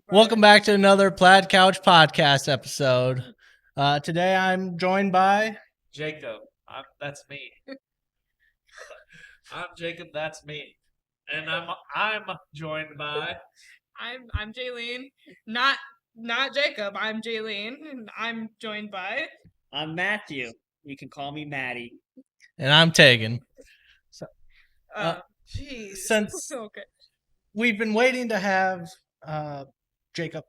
Welcome back to another Plaid Couch podcast episode. Today I'm joined by Jacob. That's me. I'm Jacob. That's me. And I'm joined by. I'm Jaylene. Not Jacob. I'm Jaylene. And I'm joined by. I'm Matthew. You can call me Maddie. and I'm Tegan. Jeez. Since Okay. we've been waiting to have Jacob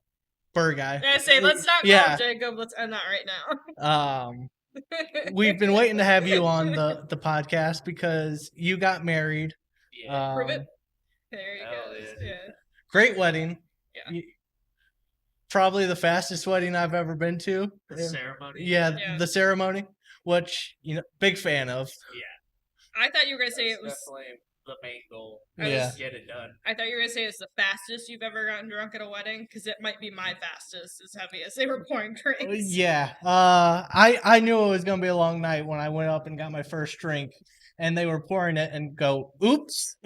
Burgei. I say let's not call him Jacob. Let's end that right now. We've been waiting to have you on the podcast because you got married. Yeah. Prove it. There you Hell go. yeah. Yeah. Great wedding. Yeah. Probably the fastest wedding I've ever been to. The ceremony. Yeah, the ceremony, which big fan of. Yeah. I thought you were gonna say it was definitely the main goal. Yeah. Get it done. I thought you were gonna say it's the fastest you've ever gotten drunk at a wedding, because it might be my fastest, as heavy as they were pouring drinks. Yeah. I knew it was gonna be a long night when I went up and got my first drink, and they were pouring it and go, oops.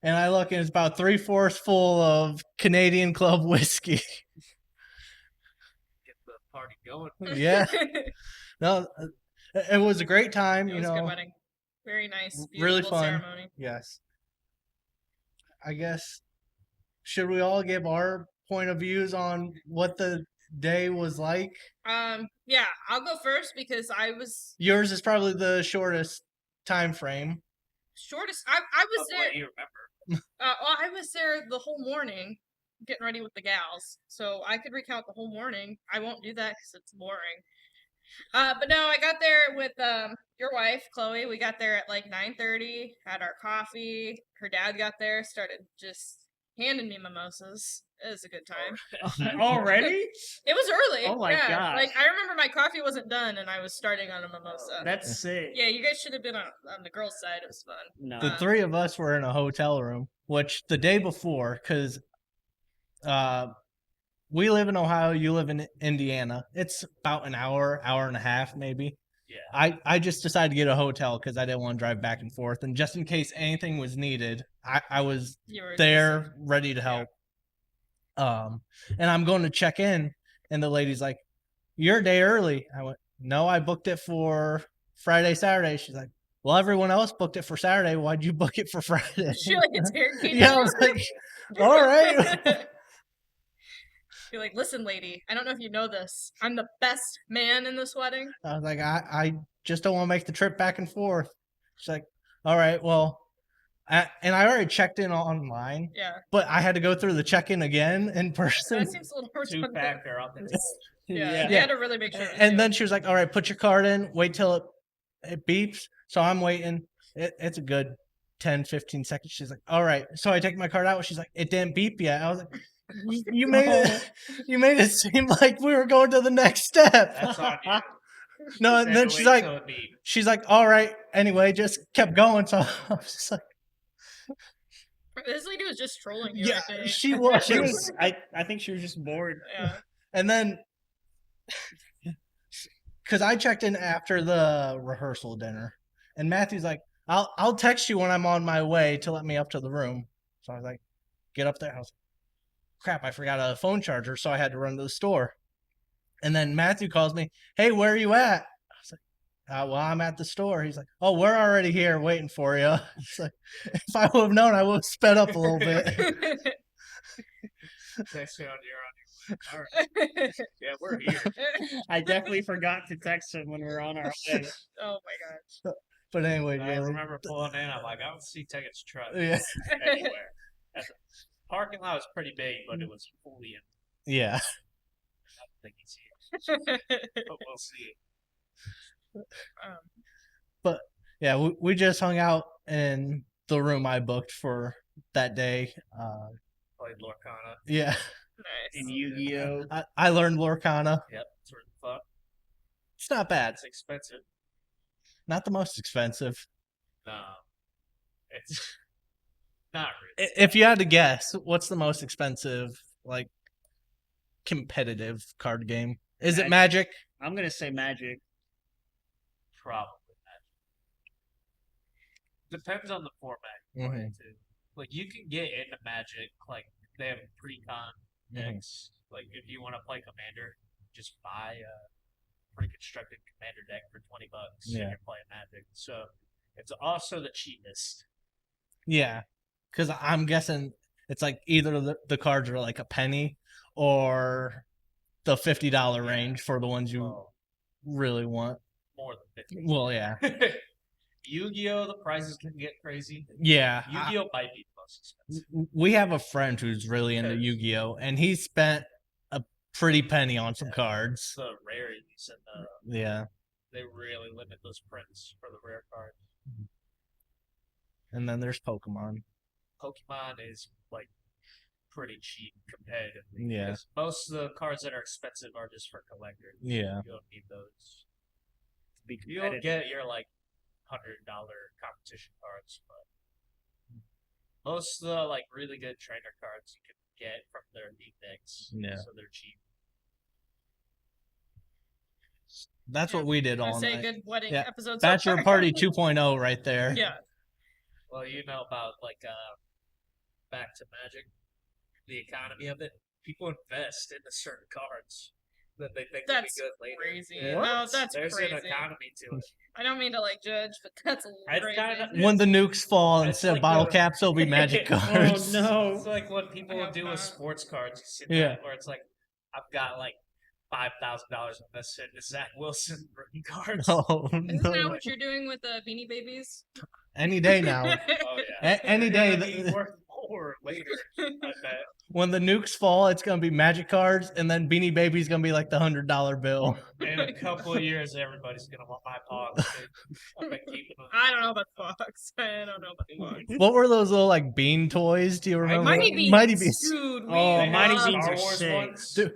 And I look and it's about 3/4 full of Canadian Club whiskey. Get the party going. Yeah. No, it was a great time. It was a good wedding. Very nice. Really fun. Ceremony. Yes. I guess, should we all give our point of views on what the day was like? Yeah, I'll go first because I was Yours is probably the shortest time frame. shortest. I was there. What do you remember? Well, I was there the whole morning, getting ready with the gals, so I could recount the whole morning. I won't do that because it's boring. But no, I got there with your wife, Chloe. We got there at like 9:30. Had our coffee. Her dad got there, started just handing me mimosas. It was a good time. Already? It was early. Oh my gosh. Like I remember my coffee wasn't done, and I was starting on a mimosa. That's sick. Yeah, you guys should have been on the girls' side. It was fun. No. The three of us were in a hotel room, which the day before, because we live in Ohio, you live in Indiana. It's about an hour and a half, maybe. Yeah. I just decided to get a hotel because I didn't want to drive back and forth. And just in case anything was needed, I was there ready to help. And I'm going to check in, and the lady's like, "You're a day early." I went, "No, I booked it for Friday, Saturday." She's like, "Well, everyone else booked it for Saturday. Why'd you book it for Friday?" She like interrogated. Yeah, I was like, "All right." You're like, "Listen, lady, I don't know if you know this. I'm the best man in this wedding." I was like, I just don't want to make the trip back and forth. She's like, "All right, well," and I already checked in online. Yeah. But I had to go through the check-in again in person. That seems a little more Two-factor authentication. Yeah. You had to really make sure. And then she was like, "All right, put your card in. Wait till it beeps." So I'm waiting. It's a good 10, 15 seconds. She's like, "All right." So I take my card out. She's like, "It didn't beep yet." I was like, You made it seem like we were going to the next step. That's on you. No, and then she's like, "All right." Anyway, just kept going. So I was just like, this lady was just trolling you. yeah, right? she was. She was. I think she was just bored. Yeah. And then, because I checked in after the rehearsal dinner, and Matthew's like, "I'll text you when I'm on my way to let me up to the room." So I was like, "Get up there." I was like, "Crap, I forgot a phone charger," so I had to run to the store. And then Matthew calls me, "Hey, where are you at?" I was like, "Well, I'm at the store." He's like, "Oh, we're already here waiting for you." It's like, if I would have known, I would have sped up a little bit. Text you on your All right. Yeah, we're here. I definitely forgot to text him when we were on our way. Oh my gosh. But anyway, I remember pulling in. I'm like, I don't see Tegan's truck anywhere. The parking lot was pretty big, but it was fully in. Yeah. I don't think he's here. But we'll see. But yeah, we just hung out in the room I booked for that day. Played Lorcana. Yeah. Nice. In Yu-Gi-Oh. I learned Lorcana. Yep, it's really fun. It's not bad. It's expensive. Not the most expensive. No, it's not really. If you had to guess, what's the most expensive, like, competitive card game? Is it Magic? I'm gonna say Magic. Probably Magic. Depends on the format. Mhm. Too. Like you can get into Magic like they have pre-con Mhm. decks. Like if you want to play Commander, just buy a pre-constructed Commander deck for $20. Yeah. And you're playing Magic. So it's also the cheapest. Yeah, because I'm guessing it's like either the cards are like a penny or the $50 range for the ones you Well, really want. more than 50. Well, yeah, Yu-Gi-Oh! The prices can get crazy. yeah. Yu-Gi-Oh! Might be the most expensive. We have a friend who's really into Because- Yu-Gi-Oh, and he spent a pretty penny on some cards. The rarities and the Yeah, they really limit those prints for the rare cards. and then there's Pokemon. Pokemon is like pretty cheap competitively. Yeah. because most of the cards that are expensive are just for collectors. Yeah, You don't need those. To be You don't competitive. get your like $100 competition cards, but most of the like really good trainer cards you can get from their deep decks. Yeah. So they're cheap. that's Yeah, what we did I all say night. good wedding Yeah. episode. so Bachelor far. Party 2.0 right there. Yeah. Well, you know about like back to Magic, the economy of it. People invest into certain cards that they think That's will be good later. crazy. Yeah. No, that's There's crazy. an economy to it. I don't mean to like judge, but that's It's crazy. kinda- When the nukes fall, It's instead like of bottle the- caps, there'll be magic Oh, cards. Oh no! It's like what people I will hope do not. with sports cards. You see Yeah. that? Where it's like, I've got like $5,000 invested in Zach Wilson rookie cards. Oh, Isn't that no. what you're doing with the Beanie Babies? Any day now. Oh yeah. Any day. They're gonna be worth more later. I bet. When the nukes fall, it's gonna be magic cards, and then Beanie Baby's gonna be like the $100 bill. In a couple of years, everybody's gonna want my pogs. I've been keeping them. I don't know about Fox. I don't know about Fox. What were those little like bean toys? Do you remember? Mighty Beans. Mighty Beans. Dude, we Oh, They had Mighty love- Beans Star are Wars sick. ones. Dude,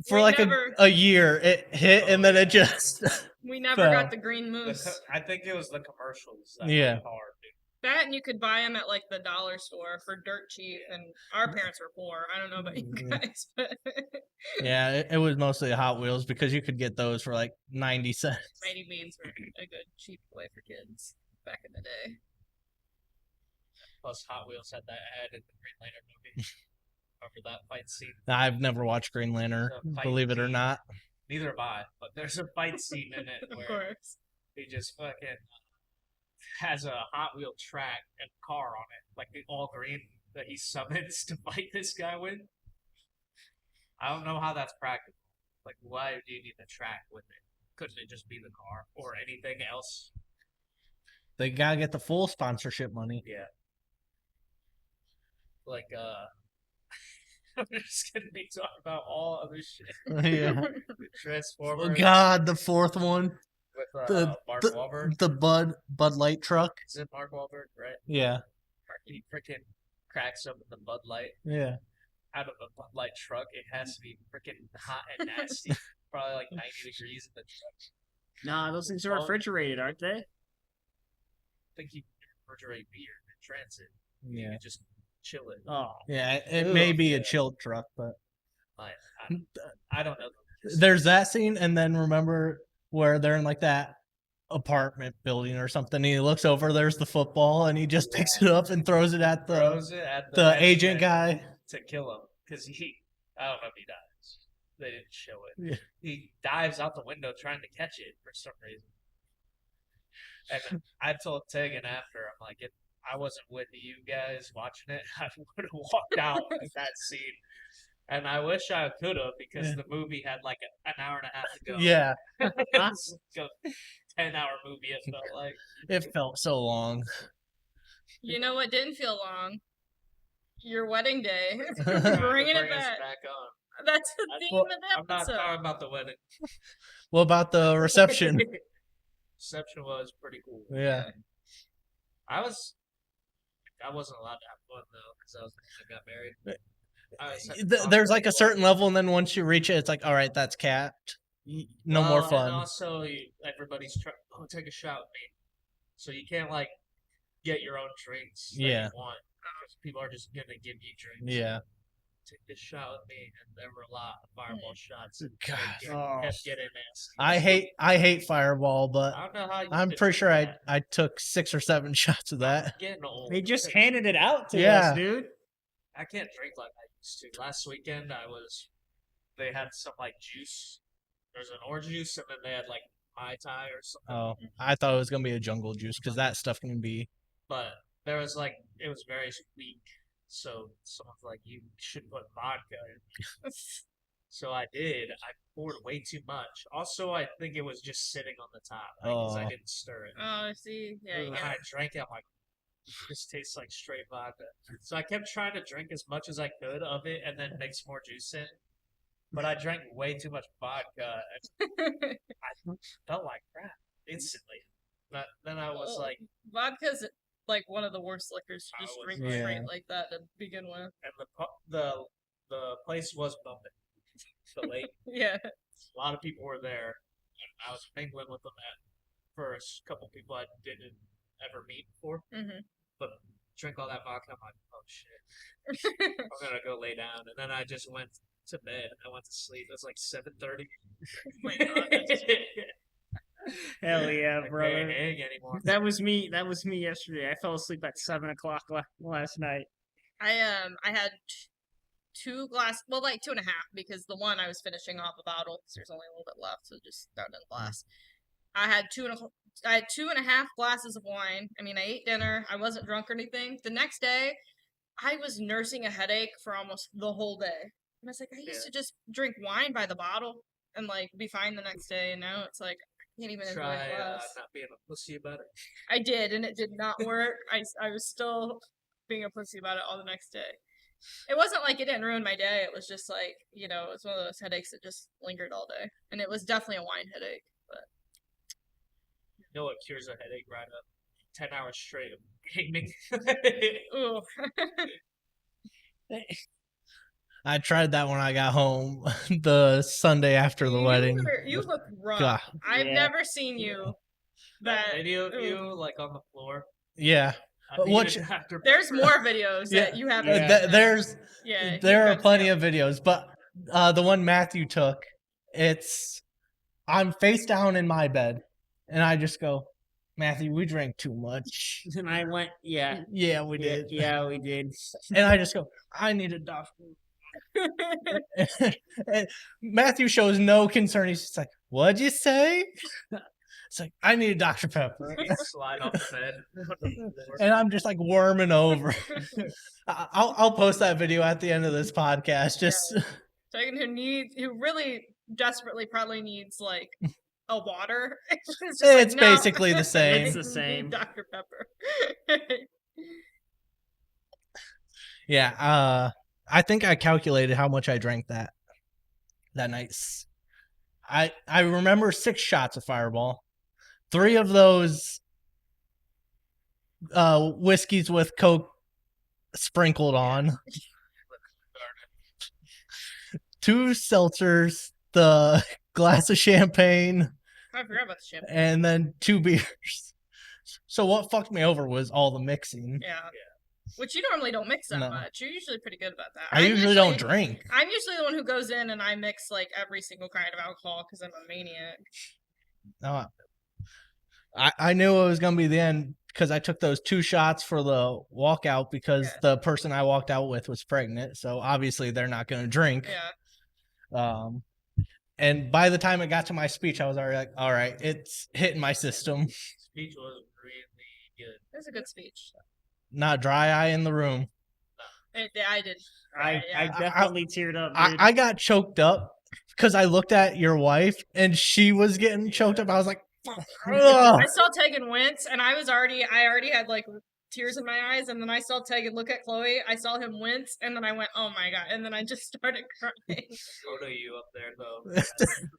For We like never- a year, it hit, and then it just We never So- got the green The moose. I think it was the commercials. That Yeah. went hard, dude. That and you could buy them at like the dollar store for dirt cheap. And our parents were poor. I don't know about you Yeah. guys, but yeah, it was mostly Hot Wheels because you could get those for like 90 cents. Mighty Beans were a good cheap way for kids back in the day. Plus, Hot Wheels had that ad in the Green Lantern movie. Remember that fight scene? I've never watched Green Lantern, The fight believe it or scene. not. Neither have I, but there's a fight scene in it Of where course. he just fucking has a Hot Wheel track and car on it, like the all green that he summons to fight this guy with. I don't know how that's practical. Like, why do you need the track with it? Couldn't it just be the car or anything else? They gotta get the full sponsorship money. Yeah. Like, I'm just gonna be talking about all other shit. Yeah. Transformers. Oh, God, the fourth one, With the- Mark Wahlberg. the Bud Light truck. Is it Mark Wahlberg? Right. Yeah, He freaking cracks open the Bud Light yeah. out of a Bud Light truck. It has to be freaking hot and nasty. Probably like 90 degrees in the truck. Nah, those things are Oh. refrigerated, aren't they? I think you can refrigerate beer in transit. You Yeah, can just chill it. Oh, yeah. It may Ugh, be a yeah. chilled truck, but I don't know. there's that scene, and then remember where they're in like that apartment building or something. And he looks over, there's the football, and he just picks it up and throws it at the Throws it at the agent henchman guy. to kill him because I don't know if he dies. They didn't show it. Yeah. He dives out the window trying to catch it for some reason. And I told Tegan after, I'm like, if I wasn't with you guys watching it, I would have walked out at that scene. And I wish I could have because Yeah. the movie had like an hour and a half to go. Yeah, It was like a 10-hour movie, it felt like. it felt so long. You know what didn't feel long? Your wedding day. Trying to Bringing it bring us back. on. That's the I- theme well, of the I'm not episode. talking about the wedding. What about the reception? Reception was pretty cool. Yeah, I wasn't allowed to have fun though because I was the one that got married. I was having fun there's with like a everyone. certain level, and then once you reach it, it's like, all right, that's capped. No more Well, fun. And also, everybody's trying. Oh, take a shot with me. So you can't like get your own drinks. That Yeah. You want. 'Cause people are just gonna give you drinks. Yeah. Take this shot with me, and there were a lot of fireball shots. And God. Oh. kept getting nasty. I hate Fireball, but I don't know how you I'm could pretty do sure I that. took 6 or 7 shots of that. I'm getting old. they just handed it out to Yeah. us, dude. I can't drink like I used to. Last weekend, they had some like juice. There's an orange juice, and then they had like Mai Tai or something. Oh, I thought it was gonna be a jungle juice because that stuff can be. But there was like, it was very weak. So someone's like, you should put vodka in. So I did. I poured way too much. Also, I think it was just sitting on the top because I Oh. didn't stir it. Oh, I see. Yeah, And you then got I drank it. I'm like, this tastes like straight vodka. So I kept trying to drink as much as I could of it and then mix more juice in. But I drank way too much vodka. And I felt like crap instantly. But then I was like, vodka's like one of the worst liquors to I just was drink like- straight Yeah. like that to begin with. and the place was bumping. The lake. Yeah. A lot of people were there. And I was mingling with them at first. A couple people I didn't ever meet before. hmm But drink all that vodka. I'm like, oh shit. I'm gonna go lay down. And then I just went to bed. I went to sleep. It was like 7:30. Hell yeah, I can't brother. hang anymore. That was me. That was me yesterday. I fell asleep at 7 o'clock last night. I had two glass, well, like 2.5, because the one I was finishing off a bottle because there's only a little bit left, so just started in a glass. I had 2.5 glasses of wine. I mean, I ate dinner. I wasn't drunk or anything. The next day, I was nursing a headache for almost the whole day. And I was like, I used to just drink wine by the bottle and like be fine the next day, and now it's like I can't even enjoy Try a glass. not being a pussy about it. I did, and it did not work. I was still being a pussy about it all the next day. It wasn't like it didn't ruin my day. It was just like, it was one of those headaches that just lingered all day. And it was definitely a wine headache. But You know what cures a headache right up? 10 hours straight of gaming. ooh. I tried that when I got home the Sunday after the wedding. You look rough. God. I've Yeah. never seen you That that video of ooh. you like on the floor. Yeah, I But need what a you- Dr. there's Pepper. more videos that Yeah. you haven't Yeah. seen. there's Yeah, there are plenty of videos, but the one Matthew took, I'm face down in my bed, and I just go, Matthew, we drank too much. And I went, yeah. Yeah, we Yeah, did. yeah, we did. And I just go, I need a doctor. And Matthew shows no concern. He's just like, what'd you say? It's like, I need a Dr. Pepper. You slide off the bed. on the floor. And I'm just like worming over. I'll post that video at the end of this podcast. Just Tegan, who really desperately probably needs like a water. It's, just It's like, no. basically the same. It's the You same. need Dr. Pepper. yeah. I think I calculated how much I drank that night. I remember 6 shots of Fireball. 3 of those whiskeys with Coke sprinkled on. 2 seltzers, the glass of champagne, I forgot about the champagne. and then 2 beers. So what fucked me over was all the mixing. Yeah. Which you normally don't mix that No. much. You're usually pretty good about that. I usually don't drink. I'm usually the one who goes in and I mix like every single kind of alcohol because I'm a maniac. No, I knew it was gonna be the end because I took those 2 shots for the walkout because Yeah. the person I walked out with was pregnant, so obviously they're not gonna drink. Yeah. And by the time it got to my speech, I was already like, all right, it's hitting my system. Speech was really good. It was a good speech. Not dry eye in the room. I did. I Yeah. definitely teared up, dude. I got choked up because I looked at your wife and she was getting choked up. I was like, ugh. I saw Tegan wince, and I already had like tears in my eyes, and then I saw Tegan look at Chloe. I saw him wince, and then I went, "Oh my god!" And then I just started crying. Photo you up there though.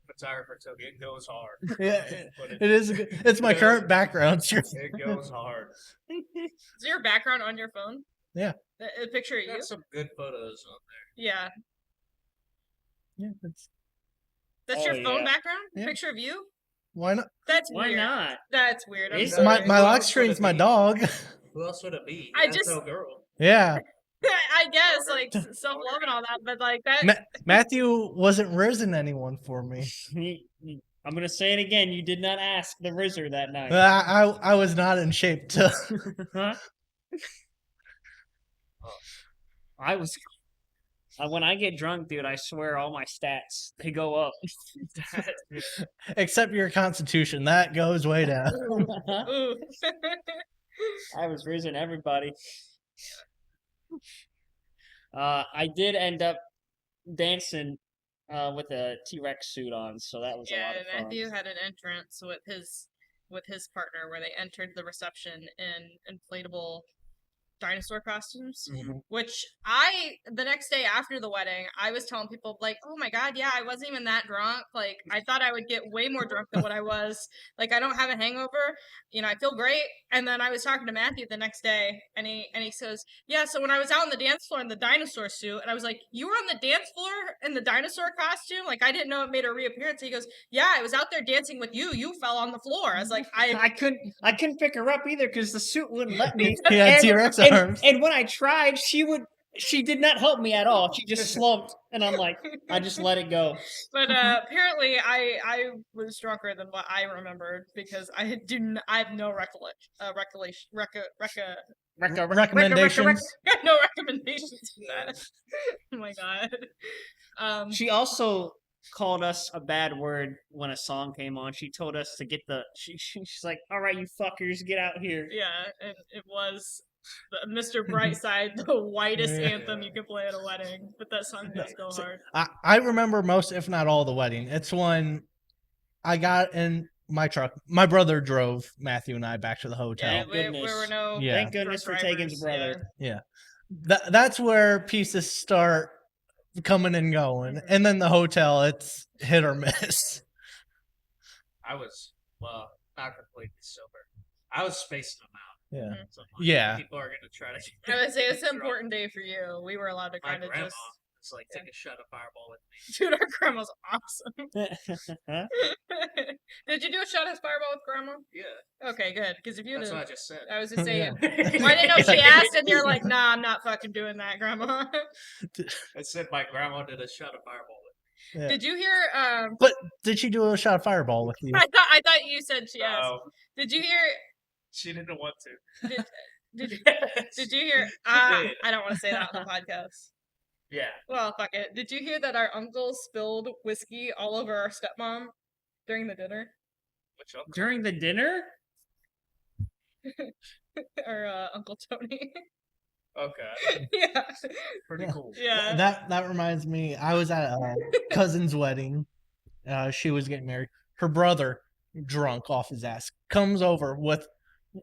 Photographer took it. It goes hard. Yeah, But it is. It's my current background. It goes hard. Is your background on your phone? Yeah. A picture of you? Got some good photos on there. Yeah. Yeah, That's Oh, your phone yeah. background? Yeah. Picture of you? why not? That's Why weird. not? That's weird. I'm It's sorry. My lock screen's my dog. Who else would it be? I That's just- no girl. Yeah, I guess like self-love and all that, but like that. Matthew wasn't rizzing anyone for me. I'm gonna say it again. You did not ask the Rizzer that night. I was not in shape to. Huh? I was. When I get drunk, dude, I swear all my stats they go up. Except your constitution, that goes way down. Ooh. I was raising everybody. I did end up dancing with a T-Rex suit on, so that was a Yeah, lot of fun. Matthew had an entrance with his partner where they entered the reception in inflatable dinosaur costumes. Mhm. Which the next day after the wedding, I was telling people like, oh my god, yeah, I wasn't even that drunk. Like I thought I would get way more drunk than what I was. Like I don't have a hangover. I feel great. And then I was talking to Matthew the next day, and he says, yeah, so when I was out on the dance floor in the dinosaur suit, and I was like, you were on the dance floor in the dinosaur costume? Like I didn't know it made a reappearance. He goes, yeah, I was out there dancing with you. You fell on the floor. I was like, I couldn't pick her up either because the suit wouldn't let me. He had T-Rex arms. And when I tried, she did not help me at all. She just slumped, and I'm like, I just let it go. But apparently, I was drunker than what I remembered because I have no Recommendations. no recommendations for that. Oh my god. She also called us a bad word when a song came on. She told us to get she's like, all right, you fuckers, get out here. Yeah, and it was Mr. Brightside, the whitest anthem you could play at a wedding. But that song does go hard. I remember most, if not all, the wedding. It's when I got in my truck. My brother drove Matthew and I back to the hotel. Yeah, Thank we were no. Yeah. Thank goodness for Tegan's drivers, brother. yeah. That's where pieces start coming and going. And then the hotel, it's hit or miss. I was, well, not completely sober. I was spacing them out. Yeah. So Yeah. people are gonna try to. I would say it's an drunk. important day for you. We were allowed to My kind of grandma just. was like, take a shot of Fireball with me. Dude, our grandma's awesome. Huh? Did you do a shot of Fireball with grandma? Yeah, Okay, good. Because if you that's didn't, what I just said. I was just saying. Yeah. I didn't know she asked, and you're like, "Nah, I'm not fucking doing that, grandma." I said my grandma did a shot of Fireball with Yeah. Did you hear? But did she do a shot of Fireball with you? I thought you said she me. asked. No, Did you hear? she didn't want to. Did Yes. Did you hear? She did. I don't want to say that on the podcast. Yeah. Well, fuck it. Did you hear that our uncle spilled whiskey all over our stepmom during the dinner? Which uncle? During the dinner? Our Uncle Tony. Okay. Yeah. Pretty Yeah. cool. Yeah. That reminds me. I was at a cousin's wedding. She was getting married. Her brother, drunk off his ass, comes over with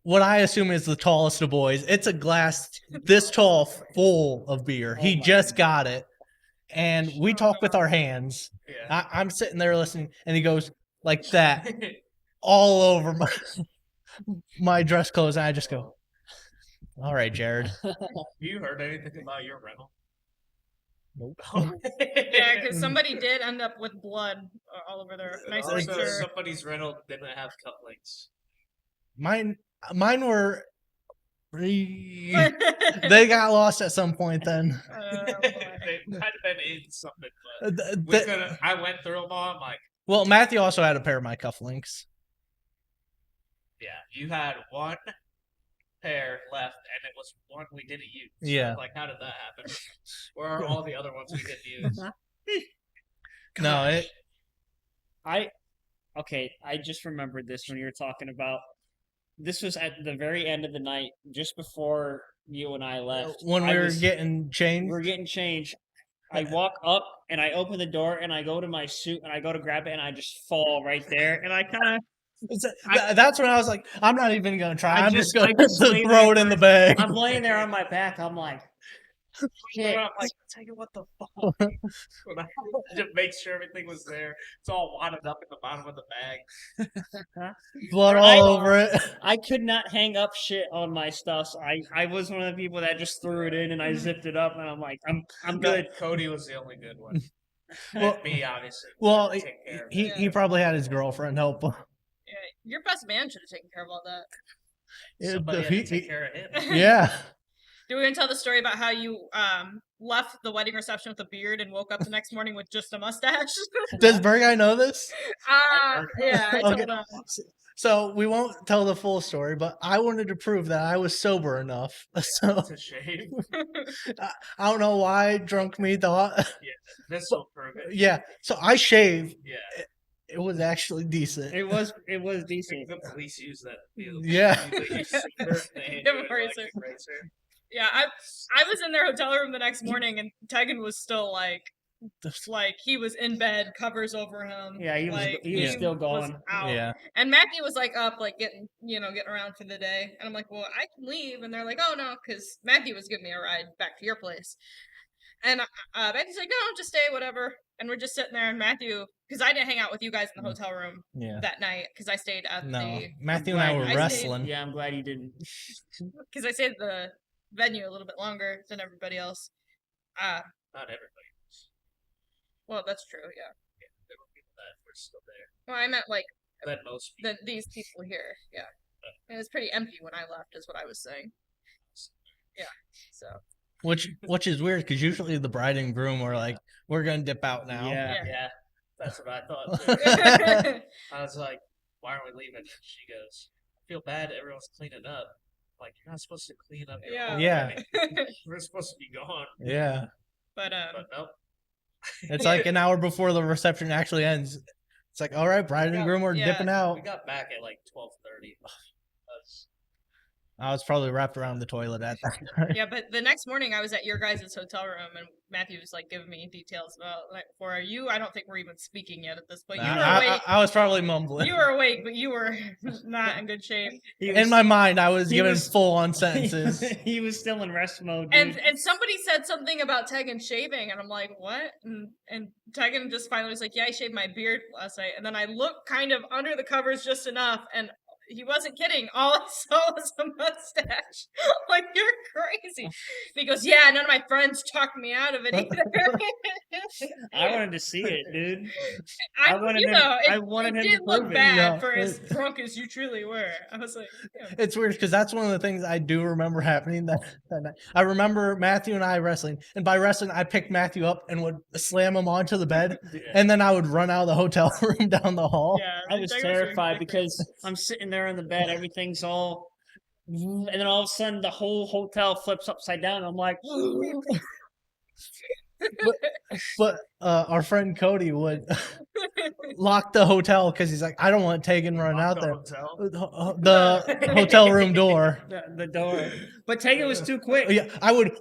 what I assume is the tallest of boys. It's a glass this tall full of beer. Oh He my just God. got it. And we talk with our hands. Yeah. I'm sitting there listening, and he goes like that all over my dress clothes. And I just go, all right, Jared. You heard anything about your rental? Nope. Yeah, because somebody did end up with blood all over their nice Also, picture. somebody's rental didn't have cufflinks. Mine were they got lost at some point then. Oh, boy. They might have been in something, but I went through them all. I'm like, Well, Matthew also had a pair of my cufflinks. yeah, you had one pair left, and it was one we didn't use. Yeah. Like, how did that happen? Where are all the other ones we didn't use? No, I just remembered this when you were talking about. This was at the very end of the night, just before you and I left. when we were getting We changed. were getting changed. I walk up and I open the door and I go to my suit and I go to grab it and I just fall right there and I kind of That's when I was like, I'm not even gonna try. I I'm just- just gonna I just lay throw there it in the bag. I'm laying there on my back. I'm like, shit. I'm like, tell you what the fuck. When I to make sure everything was there. It's all wadded up in the bottom of the bag. Blood I- all over it. I could not hang up shit on my stuff. So I was one of the people that just threw it in and I zipped it up and I'm like, I'm good. Cody was the only good one. Well- And me, obviously. Well, Take care of it. he probably had his girlfriend help him. Yeah, your best man should have taken care of all that. Somebody had to take care of him. Yeah. Do we want to tell the story about how you left the wedding reception with a beard and woke up the next morning with just a mustache. Does Burgei know this? Yeah, I told Okay. him. So we won't tell the full story, but I wanted to prove that I was sober enough. So To shave. I don't know why drunk me thought. This will prove it. Yeah. So I shave. Yeah. It was actually decent. It was decent. The police use that field. Yeah. They use super- they The do it razor. like razor. Yeah, I was in their hotel room the next morning, and Tegan was still like he was in bed, covers over him. Yeah, he was still going. out. Yeah. And Matthew was like up, like getting around for the day. And I'm like, well, I can leave. And they're like, oh no, because Matthew was giving me a ride back to your place. And Matthew's like, no, just stay, whatever. And we're just sitting there, and Matthew, because I didn't hang out with you guys in the hotel room Yeah. that night, because I stayed at No. the Matthew and I were I stayed- wrestling. Yeah, I'm glad you didn't. because I stayed at the venue a little bit longer than everybody else. Not everybody. Well, that's true, yeah. There were people that were still there. Well, I meant like Than most people. these people here, yeah. It was pretty empty when I left, is what I was saying. Yeah, so. Which is weird because usually the bride and groom are like, we're gonna dip out now. Yeah. Yeah. That's what I thought too. I was like, why aren't we leaving? And she goes, I feel bad everyone's cleaning up. I'm like, you're not supposed to clean up your Yeah. own Yeah. wedding. We're supposed to be gone. Yeah. But But nope. It's like an hour before the reception actually ends. It's like, all right, bride and groom are Yeah. dipping out. We got back at like 12:30. I was probably wrapped around the toilet at that time. yeah, but the next morning I was at your guys' hotel room, and Matthew was like giving me details about the night before. I don't think we're even speaking yet at this point. You were awake. I was probably mumbling. You were awake, but you were not in good shape. In my mind, I was he giving was- full on sentences. He was still in rest mode. Dude. And somebody said something about Tegan shaving, and I'm like, what? And Tegan just finally was like, yeah, I shaved my beard last night. And then I looked kind of under the covers just enough, and he wasn't kidding. All I saw was a mustache. Like, you're crazy. And he goes, yeah, none of my friends talked me out of it either. I wanted to see it, dude. I wanted you him- know, I wanted him did to look prove it. bad Yeah. for as drunk as you truly were. I was like, yeah. It's weird because that's one of the things I do remember happening that night. I remember Matthew and I wrestling, and by wrestling, I picked Matthew up and would slam him onto the bed, and then I would run out of the hotel room down the hall. Yeah, I was Tegan doing terrified different. because I'm sitting there in the bed, everything's all, and then all of a sudden the whole hotel flips upside down. I'm like, But our friend Cody would lock the hotel because he's like, I don't want Tegan running out there. Hotel. The hotel room door. the door. But Tegan was too quick. Yeah, I would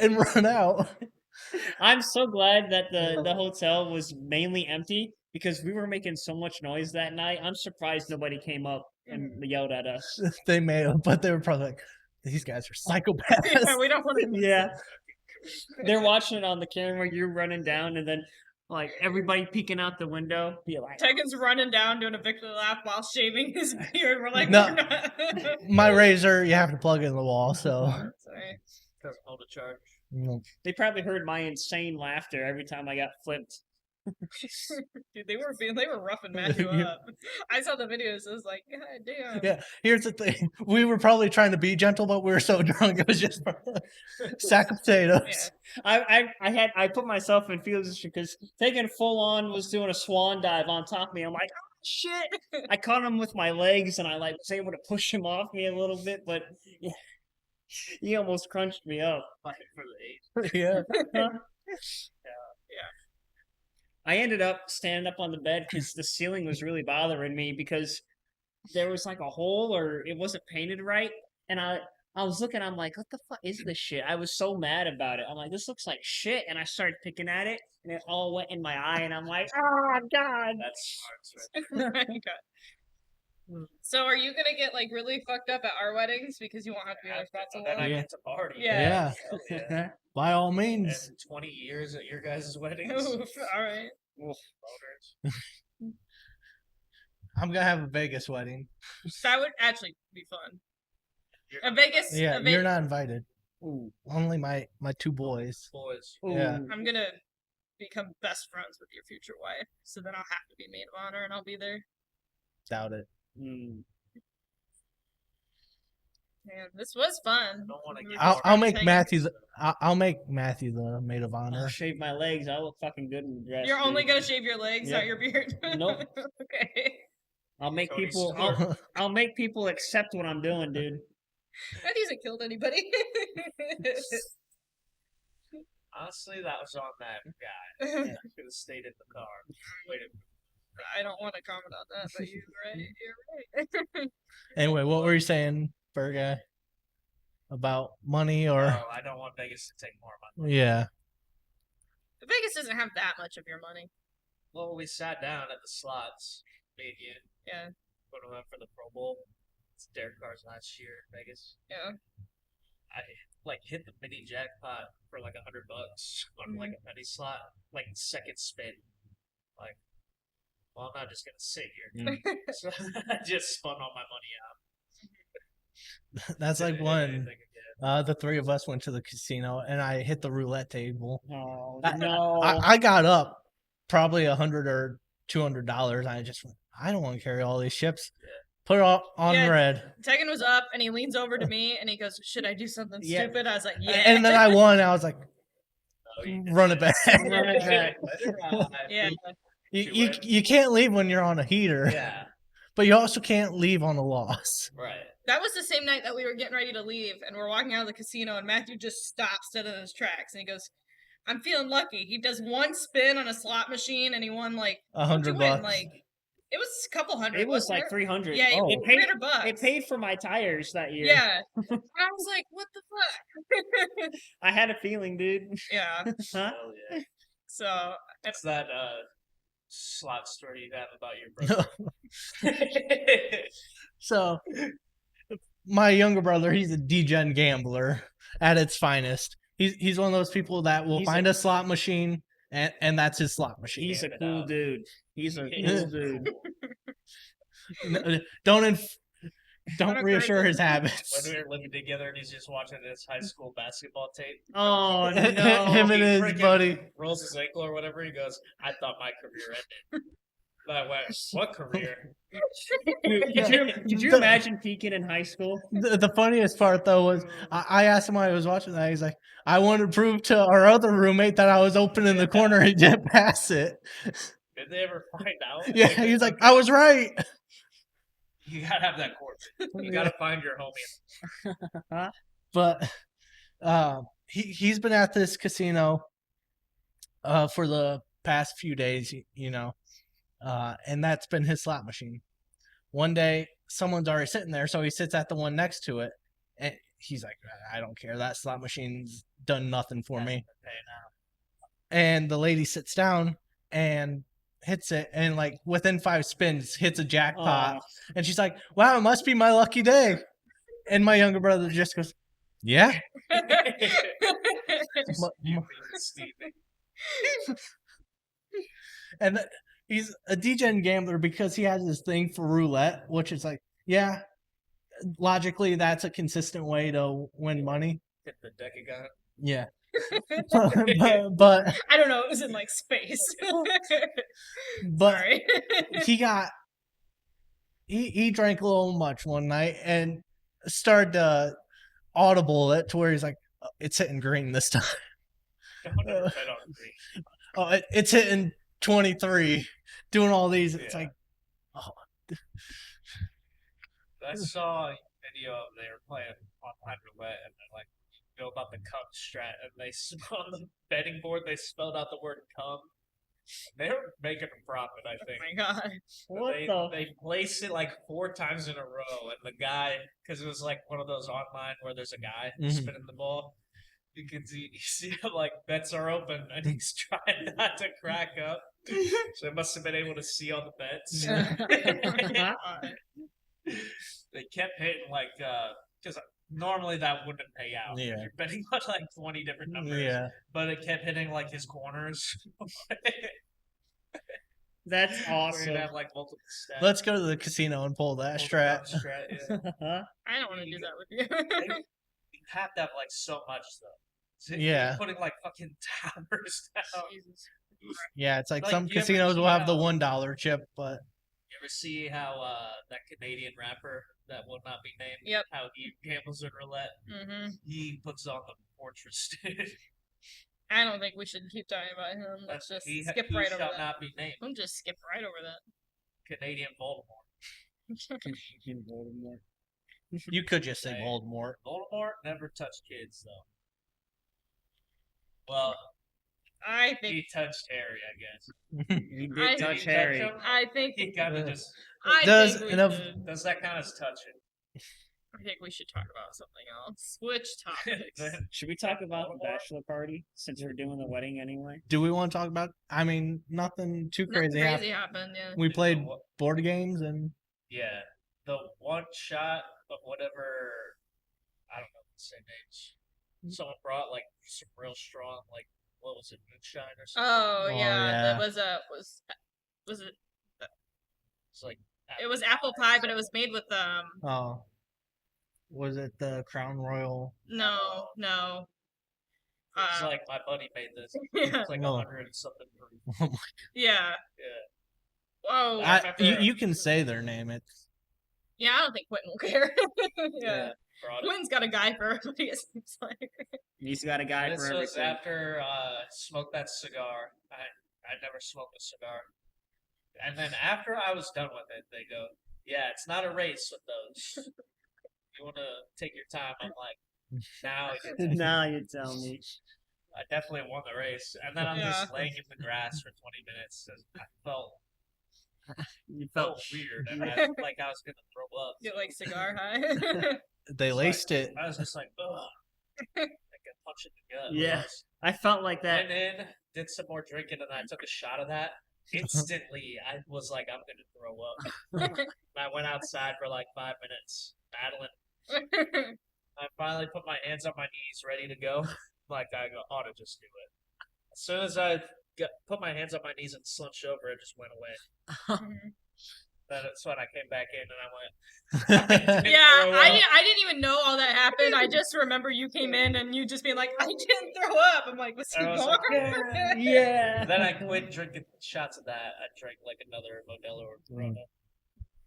and run out. I'm so glad that the hotel was mainly empty because we were making so much noise that night. I'm surprised nobody came up and yelled at us. They may have, but they were probably like, these guys are Yeah, psychopaths. we don't want to. Yeah. They're watching it on the camera, you're running down, and then like everybody peeking out the window. Be like, Tegan's running down doing a victory lap while shaving his beard. We're like, No. we're not. My razor, you have to plug it in the wall. So Sorry. Doesn't hold a charge. they probably heard my insane laughter every time I got flipped. Dude, they were roughing Matthew Yeah. up. I saw the videos. I was like, God damn. yeah, here's the thing: we were probably trying to be gentle, but we were so drunk it was just sack of potatoes. Yeah. I put myself in field position because Tegan full on was doing a swan dive on top of me. I'm like, oh, shit! I caught him with my legs and I like was able to push him off me a little bit, but yeah, he almost crunched me up. Fight for the 8. Yeah, I ended up standing up on the bed because the ceiling was really bothering me because there was like a hole or it wasn't painted right. And I was looking, I'm like, what the fuck is this shit? I was so mad about it. I'm like, this looks like shit. And I started picking at it and it all went in my eye. And I'm like, oh, God. That's smart. Right? So are you gonna get like really fucked up at our weddings because you won't have to be And responsible? then I Yeah. get to party. Yeah. Hell yeah. by all And means. 20 years at your guys' weddings. Oof, all right. Boners. I'm gonna have a Vegas wedding. That would actually be fun. You're A Vegas. Yeah, a Ve- you're not invited. Ooh. Only my two boys. boys. Yeah. Ooh. I'm gonna become best friends with your future wife, so then I'll have to be maid of honor, and I'll be there. Doubt it. Mm. Man, this was fun. Don't wanna We get were I'll, just I'll kinda make hanging. Matthew. I'll make Matthew the maid of I'll honor. shave my legs. I look fucking good in the dress. You're only dude. gonna shave your legs, not Yep. your beard. Nope. Okay. I'll make Tony people. Stark. I'll make people accept what I'm doing, dude. That hasn't killed anybody. Honestly, that was on that guy. Could have stayed in the car. Wait a I don't want to comment on that, but you're right. You're right. Anyway, what were you saying, Burgei? About money or minute. I don't want Vegas to take more of my money. yeah? Vegas doesn't have that much of your money. Well, we sat down at the slots, me and you, Yeah, put them up for the Pro Bowl. It's Derek Carr's last year in Vegas. yeah. I hit the mini jackpot for like $100 on like a penny slot, like second spin. Like, well, I'm not just gonna sit here. So I just spun all my money out. That's like Didn't hit when anything again. the three of us went to the casino and I hit the roulette table. Oh I- no! I got up probably $100 or $200. I just went, I don't want to carry all these chips. Put it all on Yeah. red. Tegan was up and he leans over to me and he goes, "Should I do something Yeah. stupid?" I was like, "Yeah." And then I won. I was like, Oh, you did run it that. back. Run it back. Let it ride. Yeah. You can't leave when you're on a heater, Yeah. but you also can't leave on a loss. Right. That was the same night that we were getting ready to leave and we're walking out of the casino and Matthew just stops dead in his tracks and he goes, "I'm feeling lucky." He does one spin on a slot machine and he won like what'd you win? $100. Like it was a couple hundred. It was wasn't like 300. Yeah, Oh. it paid. $300. It paid for my tires that year. Yeah. And I was like, "What the fuck?" I had a feeling, dude. Yeah. Huh? Hell yeah. So It's that slot story you have about your brother. So, my younger brother, he's a degen gambler at its finest. He's one of those people that will He's find a slot machine and that's his slot machine. He's a Camp it cool out. dude. He's a He cool is dude. Don't Don't reassure encourage his When habits. we were living together and he's just watching his high school basketball tape, Oh Him no! and he his freaking buddy. rolls his ankle or whatever, he goes, "I thought my career ended." And I went, "What career?" Dude, could you The- imagine peaking in high school? The funniest part though was I asked him why I was watching that. He's like, I wanted to prove to our other roommate that I was open in the corner and didn't pass it. Did they ever find out? Yeah, he's like, I was right. You gotta have that court. You gotta find your homie. But he's been at this casino for the past few days, you know, and that's been his slot machine. One day, someone's already sitting there, so he sits at the one next to it, and he's like, I don't care. That slot machine's done nothing for me. And the lady sits down and hits it, and like within 5 spins, hits a jackpot. Oh, And she's like, wow, it must be my lucky day. And my younger brother just goes, yeah. Stupid. And he's a degen gambler because he has this thing for roulette, which is like, yeah, logically that's a consistent way to win money. Hit the deck again. Yeah. but I don't know. It was in like space. but Sorry. he drank a little much one night and started to audible it to where he's like, "Oh, it's hitting green this time. 100% on green. Oh, it's hitting 23, doing all these. It's Yeah. like, I saw a video of they were playing online roulette and they're like, you know about the cum strat, and they on the betting board they spelled out the word cum. They were making a profit, I Oh think. my god. But what the? they placed it like 4 times in a row, and the guy, because it was like one of those online where there's a guy Mhm. spinning the ball. You can see him like bets are open, and he's trying not to crack up. So they must have been able to see all the bets. They kept hitting like because normally that wouldn't pay out. Yeah. You're betting on like 20 different numbers, yeah. but it kept hitting like his corners. That's Where awesome. you'd have like multiple stats. Let's go to the casino and pull that strat. Yeah. I don't want to do that with you. You have to have like so much though. So Yeah. you're putting like fucking towers down. Jesus. Yeah, it's like Like, some you ever casinos will have the try out- $1 chip, but You ever see how that Canadian rapper that will not be named? Yep. How he gambles in roulette? Mm-hmm. He puts on the fortress. I don't think we should keep talking about him. Let's just skip he right over shall that. not be named. We'll just skip right over that. Canadian Voldemort. In Voldemort. You could just say Right. Voldemort. Voldemort never touched kids though. Well, I think. he touched Harry, I guess. He I- did touch Did he touch Harry. him? I think. He kind of just. I Does think we enough- should. Does that count as touching? I think we should talk about something else. Switch topics. Should we talk about the bachelor party since we're doing the wedding anyway? Do we want to talk about? I mean, nothing too crazy. Nothing happened. crazy happened. Yeah. We played What- board games and Yeah, the one shot of whatever. I don't know the same names. Someone brought like some real strong, like what was it, moonshine or something? Oh Oh, yeah, yeah. that was it? It's like It was apple pie, but it was made with oh, was it the Crown Royal? no. It's like my buddy made this. Yeah. It's like No. 100 and something proof. Oh my! Yeah. Yeah. Whoa. You can say their name. It's Yeah, I don't think Quentin will care. Yeah. Brought it. Quentin's got a guy for everybody, it seems like. He's got a guy This for was everything. after smoked that cigar. I never smoked a cigar. And then after I was done with it, they go, "Yeah, it's not a race with those. You want to take your time?" I'm like, "Now Now you tell me. I definitely won the race." And then I'm Yeah. just laying in the grass for 20 minutes, and I felt You felt felt weird, and I felt like I was gonna throw up. Get like cigar high. they It's laced like- it. I was just like, "Ugh," like a punch in the gut. Yeah. almost. I felt like that. Went in, did some more drinking, and I took a shot of that. Instantly, I was like, I'm gonna throw up. And I went outside for like 5 minutes, battling. I finally put my hands on my knees, ready to go. Like I ought to just do it. As soon as I put my hands on my knees and slunched over, it just went away. That's when I came back in, and I went. Yeah, throw I up. didn't even know all that happened. I just remember you came in and you just being like, I didn't throw up. I'm like, was he I was gone? like, Yeah. Then I quit drinking shots of that. I drank like another Modelo or Corona.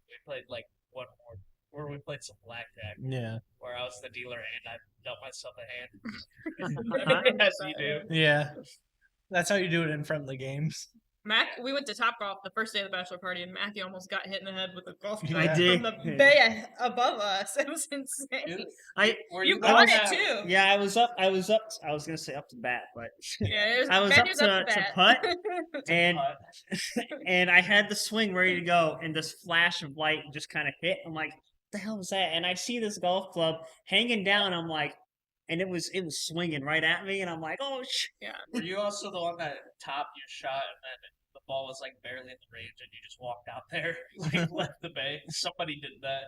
We played like one more, where we played some blackjack, Yeah, where I was the dealer and I dealt myself a hand. As you do. yeah. That's how you do it in friendly games. We went to Top Golf the first day of the bachelor party, and Matthew almost got hit in the head with a golf club I did. from the bay above us. It was insane. Were You going got it out? too. Yeah, I was up. I was gonna say up to bat, but Yeah, it was, I was up Matthew's to bat. putt, and Uh, and I had the swing ready to go, and this flash of light just kind of hit. I'm like, "What the hell was that?" And I see this golf club hanging down. I'm like, and it was swinging right at me, and I'm like, "Oh shit!" Were you also the one that topped your shot and then the ball was like barely in the range and you just walked out there, like left the bay? Somebody did that.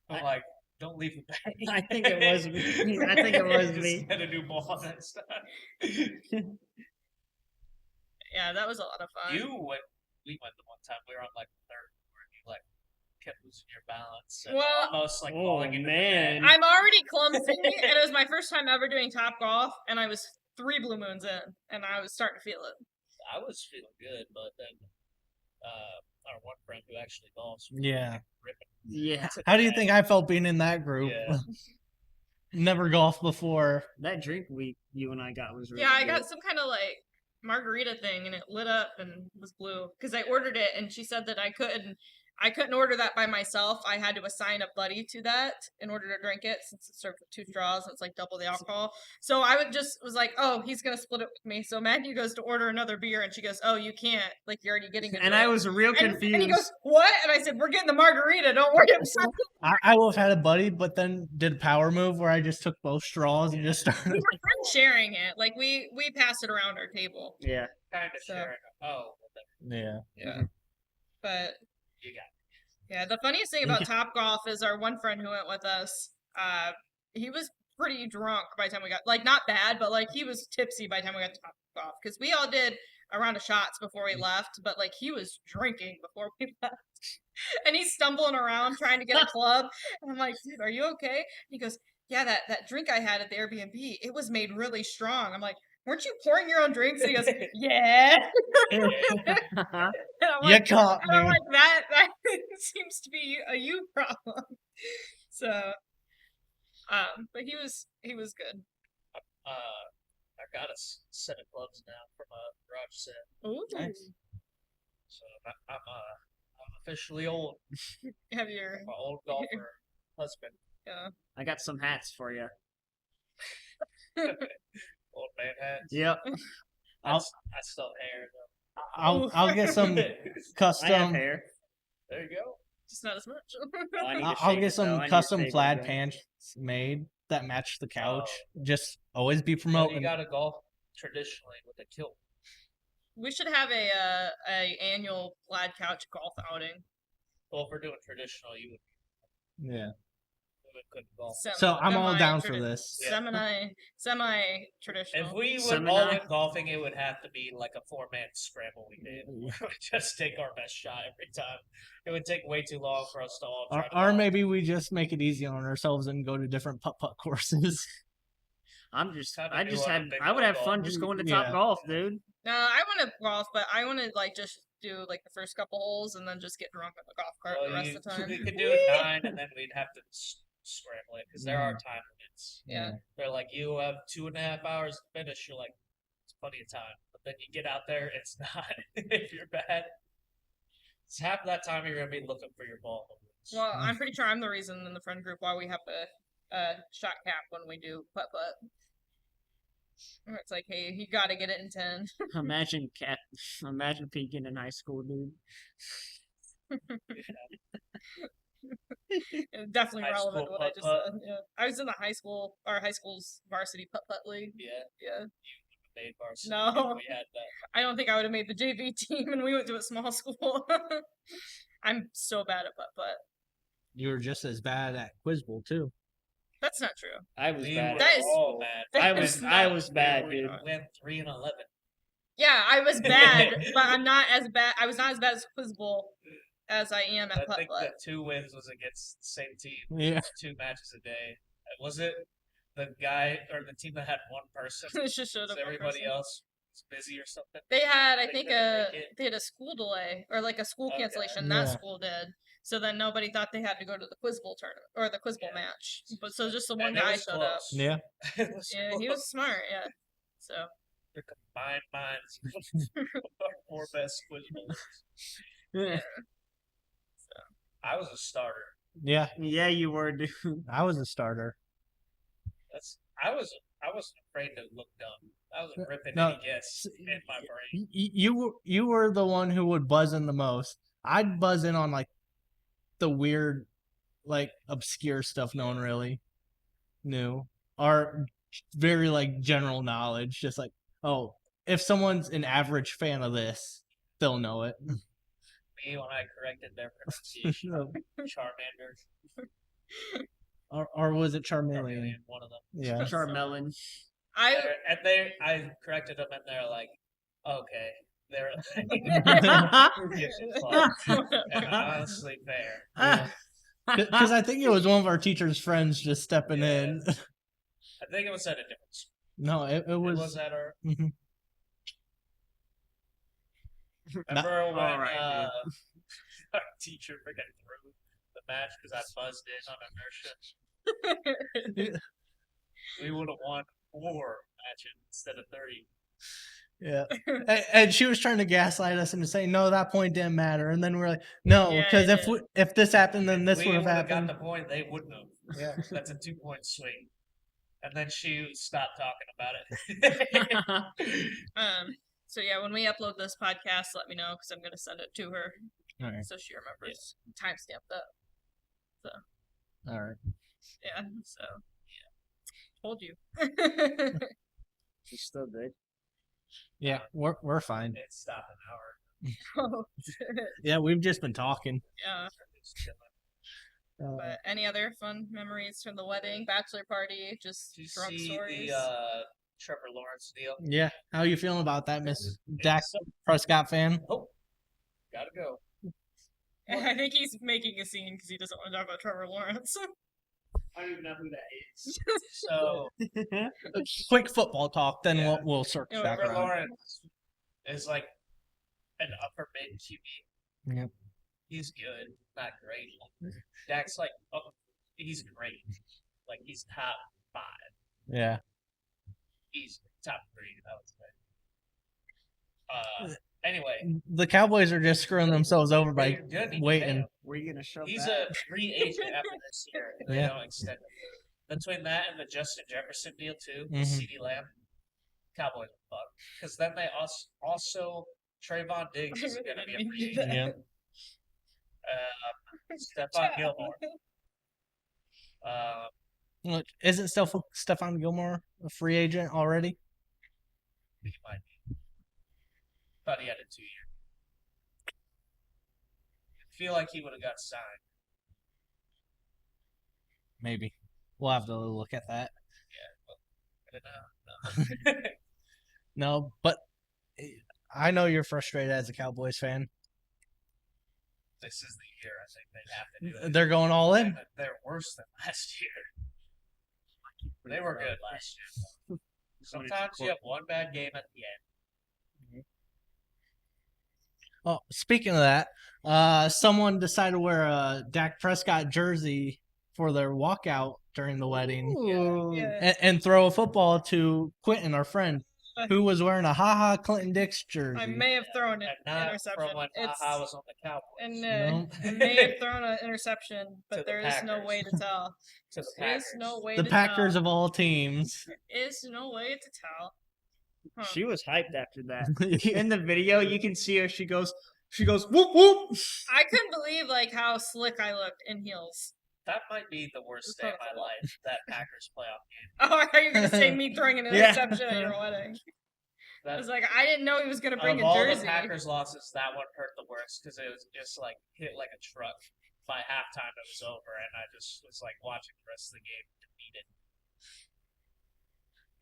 I'm like, don't leave the bay. I think it was me. I think it was Just me. Get a new ball next time. Yeah, that was a lot of fun. We went the one time. We were on like the third floor and you like kept losing your balance. And Well- almost like Oh, falling into man. the bed. I'm already clumsy, and it was my first time ever doing Top Golf, and I was 3 blue moons in, and I was starting to feel it. I was feeling good, but then our one friend who actually golfs was Yeah. ripping. Yeah, How do you think I felt being in that group? Yeah. Never golfed before. that drink you and I got was really Yeah, I good. got some kind of like margarita thing, and it lit up and was blue because I ordered it, and she said that I couldn't order that by myself. I had to assign a buddy to that in order to drink it, since it's served with 2 straws and it's like double the alcohol. So I was like, oh, he's gonna split it with me. So Matthew goes to order another beer, and she goes, oh, you can't, like you're already getting it. And I was real confused. And he goes, what? And I said, we're getting the margarita. Don't worry about it. I will have had a buddy, but then did a power move where I just took both straws and just We started. were friends sharing it. Like we passed it around our table. yeah, Kind of So- sharing. Oh, whatever. Yeah. Yeah. But You got yeah, the funniest thing about Top Golf is our one friend who went with us, he was pretty drunk by the time we got, like, not bad, but like he was tipsy by the time we got to Top Golf, because we all did a round of shots before we left, but like he was drinking before we left. And he's stumbling around trying to get a club. And I'm like, dude, are you okay? He goes, yeah, that drink I had at the Airbnb, it was made really strong. I'm like, weren't you pouring your own drinks? And he goes, yeah. And I'm You like, caught and I'm me. like, that seems to be a you problem. So, but he was good. I got a set of gloves now from a garage set, Ooh, Nice. so I'm officially old. have your My old golfer husband, I got some hats for you. old man hats. Yep. I still have hair though. I'll get some I have custom. hair. There you go. just not as much. Oh, I need to I'll shave get it, though. I some need to custom shave it plaid again. pants made that match the couch. Oh. Just always be You promoting. gotta golf traditionally with a kilt. We should have a annual Plaid Couch golf outing. Well, if we're doing traditional, you Yeah. couldn't golf. So I'm all down for Semi-tradi- this. Yeah. Semi-traditional. If we Semi- all went golfing, it would have to be like a 4-man scramble we did. We would just take our best shot every time. It would take way too long for us to all try to Or golf. maybe we just make it easy on ourselves and go to different putt-putt courses. Kinda do on a big I would have golf. fun just going to Top Yeah. Golf, dude. No, I want to golf, but I want to like just do like the first couple holes and then just get drunk on the golf cart the rest of the time. We could do it 9, and then we'd have to scramble it because there are time limits. Yeah. They're like, you have 2.5 hours to finish. You're like, it's plenty of time. But then you get out there, it's not. If you're bad, it's half that time you're gonna be looking for your ball. Well, I'm pretty sure I'm the reason in the friend group why we have a shot cap when we do putt putt. It's like, hey, you got to get it in 10. Imagine peaking in high school, dude. It's definitely High relevant to school what I just putt-putt. said. Yeah. I was in the high school's varsity putt putt league. Yeah, Yeah. made varsity. No. We had that. I don't think I would have made the JV team, and we went to a small school. I'm so bad at putt putt. You were just as bad at Quiz Bowl too. That's not true. I was We bad. were That is- all bad. that I is was not- I was bad, we dude. went 3-11. Yeah, I was bad, but I'm not as bad. I was not as bad as Quiz Bowl as I am I at putt think putt. the 2 wins was against the same team. Yeah. 2 matches a day. Was it the guy or the team that had one person? It just showed Was up. one everybody person. else was busy or something? They had, I They think, couldn't make it. they had a school delay or like a school Okay. cancellation. That Yeah. school did. So then nobody thought they had to go to the Quiz Bowl tournament or the Quiz Bowl Yeah. match. But so just the one And it guy was showed up. close. Yeah. It was Yeah, he close. was smart. Yeah. So The combined minds of our 4 best quiz bowlers. I was a starter. Yeah. Yeah, you were, dude. I was a starter. I wasn't afraid to look dumb. I wasn't ripping No, any guess in my brain. You were the one who would buzz in the most. I'd buzz in on like the weird, like obscure stuff no one really knew, or very like general knowledge. Just like, oh, if someone's an average fan of this, they'll know it. Me when I corrected their pronunciation, Charmander, or was it Charmeleon? Charmeleon, one of them. Yeah. Charmelon. I I corrected them and they're like, okay, they're and honestly fair. Because I think it was one of our teacher's friends just stepping in. I think it was at a different school. No, it It was. was at our. Mhm. Remember when Alright, our teacher freaking threw the match because I buzzed in on inertia? We would have won 4 matches instead of 30. Yeah, and she was trying to gaslight us into saying no, that point didn't matter, and then we're like, no, Yeah, because it if this happened, then this we would have would've happened. got the point, they wouldn't have. Yeah. That's a 2-point swing. And then she stopped talking about it. So yeah, when we upload this podcast, let me know because I'm gonna send it to her All right, so she remembers. Timestamp that. all right. Yeah. So yeah, told you. She's still good. Yeah, we're fine. It stopped an hour. Oh, shit. Yeah, we've just been talking. Yeah. It's chilling. But any other fun memories from the wedding, bachelor party, just Did you drunk see stories? the Trevor Lawrence deal? Yeah, how you feeling about that, Miss Dak Prescott fan? Oh, gotta go. I think he's making a scene because he doesn't want to talk about Trevor Lawrence. I don't even know who that is. So Quick football talk, then Yeah. we'll circle Yeah, back Trevor around. Lawrence is like an upper mid QB. Yep. He's good, not great. Dak's like, oh, he's great. Like he's top 5. Yeah. He's top 3, I would say. Anyway, The Cowboys are just screwing themselves over by they're gonna need to pay waiting. him. Were you gonna show He's that? a free agent after this year. If they Yeah. don't extend him. Between that and the Justin Jefferson deal too, Mhm. CeeDee Lamb, Cowboys will fuck. Because then they also Trayvon Diggs is gonna be a free agent. Yeah. Stephon Gilmore. Look, isn't Stephon Gilmore a free agent already? He might be. Thought he had a 2-year. I feel like he would have got signed. Maybe. We'll have to look at that. I don't know. No. No, but I know you're frustrated as a Cowboys fan. This is the year I think they have to do it. They're going all in. They're worse than last year. They were good last year. Sometimes you have one bad game at the end. Oh, speaking of that, someone decided to wear a Dak Prescott jersey for their walkout during the wedding Ooh. Yeah. and throw a football to Quentin, our friend, who was wearing a Ha Clinton Dix jersey. I may have thrown an And not interception. from when It's I was on the Cowboys. and No. I may have thrown an interception, To but the there is no Packers. way to tell. to the There is Packers. no way The to Packers tell. of all teams. There is no way to tell. Huh. She was hyped after that. In the video, you can see her. She goes, whoop whoop. I couldn't believe like how slick I looked in heels. That might be the worst day of my life. That Packers playoff game. Oh, I thought you were gonna say me throwing an Yeah. interception at your wedding. I That, was like, I didn't know he was gonna bring of a all jersey. the Packers losses, that one hurt the worst because it was just like hit like a truck. By halftime, it was over, and I just was like watching the rest of the game defeated.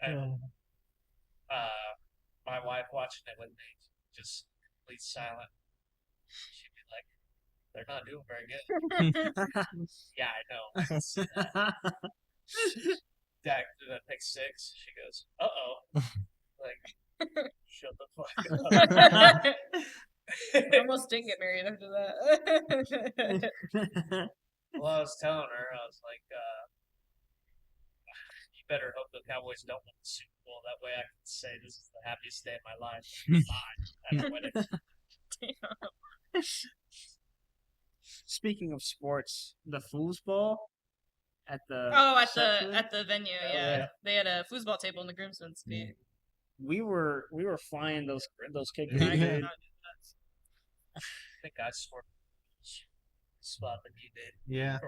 And my wife watching it with me, just complete silent. She'd be like, "They're not doing very good." Yeah, I know. I can see that. Dak did a pick 6. She goes, "Uh-oh." Like, shut the fuck up. I almost didn't get married after that. Well, I was telling her, I was like, you better hope the Cowboys don't win the Super Bowl. That way I can say this is the happiest day of my life. Fine. At the wedding. Speaking of sports, the foosball at the at section, the venue, Oh, yeah. yeah. They had a foosball table in the groomsmen suite. we were flying those cake I could dude. not I think I scored spot than you did. Yeah.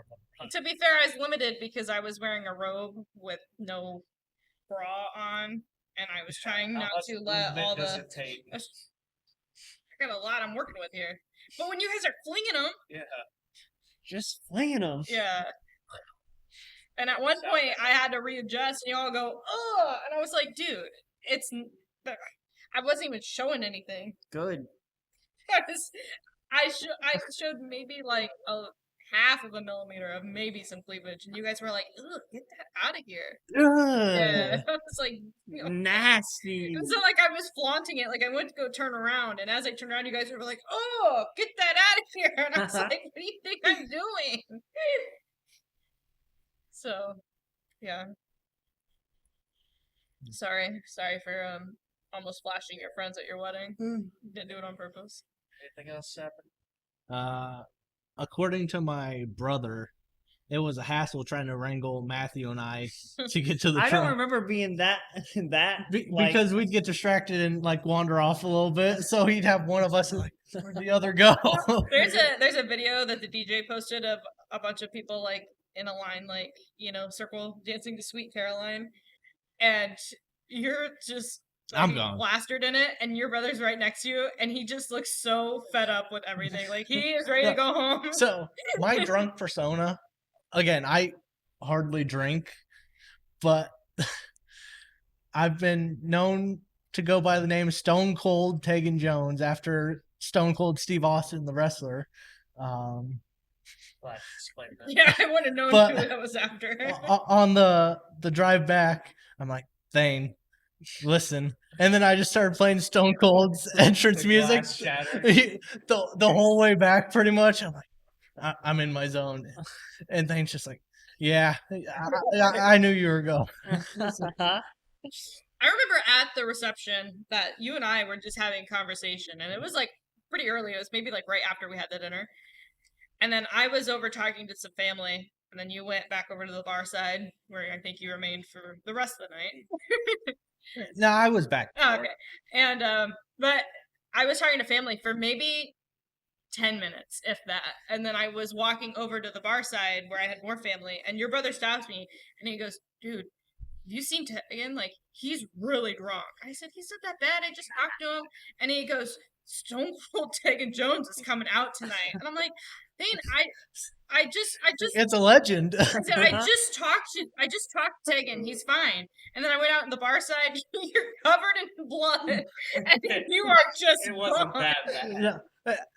To be fair, I was limited because I was wearing a robe with no bra on, and I was trying How not much to let movement all does the. it take? I got a lot I'm working with here. But when you guys are flinging them, Yeah. Just flinging them. yeah. And at one point, I had to readjust, and y'all go, "Oh!" And I was like, "Dude, it's." I wasn't even showing anything. Good. I showed maybe like a half of a millimeter of maybe some cleavage, and you guys were like, "Ugh, get that out of here." Yeah, I was like, you know, Nasty. it was not like I was flaunting it. Like I went to go turn around, and as I turned around, you guys were like, "Oh, get that out of here!" And I was like, "What do you think I'm doing?" So, yeah. Sorry for almost flashing your friends at your wedding. Didn't do it on purpose. Anything else happen? According to my brother, it was a hassle trying to wrangle Matthew and I to get to the I don't trunk. remember being that Because we'd get distracted and like wander off a little bit, so he'd have one of us like, where'd the other go? There's a video that the DJ posted of a bunch of people like in a line, like, you know, circle dancing to Sweet Caroline, and you're just I'm gone. plastered in it, and your brother's right next to you, and he just looks so fed up with everything. Like he is ready to go home. So my drunk persona, again, I hardly drink, but I've been known to go by the name Stone Cold Tegan Jones after Stone Cold Steve Austin, the wrestler. Glad you explained that. Yeah, I would have known But- who that was after. On the drive back, I'm like, Thane, listen. And then I just started playing Stone Cold's entrance The music glass shattered. the whole way back, pretty much. I'm like, I'm in my zone. And Thane's just like, yeah, I knew you were going. I remember at the reception that you and I were just having a conversation, and it was like pretty early. It was maybe like right after we had the dinner. And then I was over talking to some family, and then you went back over to the bar side where I think you remained for the rest of the night. No, I was back. Oh, okay. And but I was talking to family for maybe 10 minutes, if that. And then I was walking over to the bar side where I had more family, and your brother stops me and he goes, "Dude, have you seen Tegan? Like, he's really drunk." I said, "He's not that bad. I just talked to him." And he goes, "Stone Cold Tegan Jones is coming out tonight." And I'm like, Dane, I just It's a legend. I said, I just talked to Tegan. He's fine. And then I went out in the bar side. You're covered in blood, and you are just It wasn't gone. that bad. No,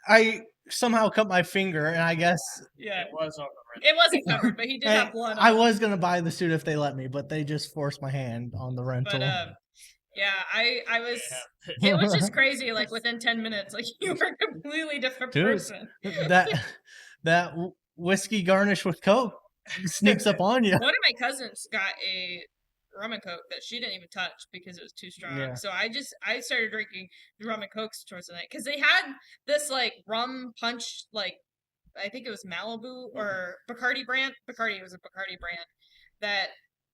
I somehow cut my finger, and I guess Yeah, It was on the rim. it wasn't covered, but he did have blood. I on was gonna buy the suit if they let me, but they just forced my hand on the rental. But yeah, I was. It was just crazy. Like within 10 minutes, like you were a completely different Dude. person. that whiskey garnished with Coke sneaks up on you. One of my cousins got a rum and coke that she didn't even touch because it was too strong. Yeah. So I started drinking the rum and cokes towards the night because they had this like rum punch, like I think it was Malibu or Bacardi brand. Bacardi, it was a Bacardi brand that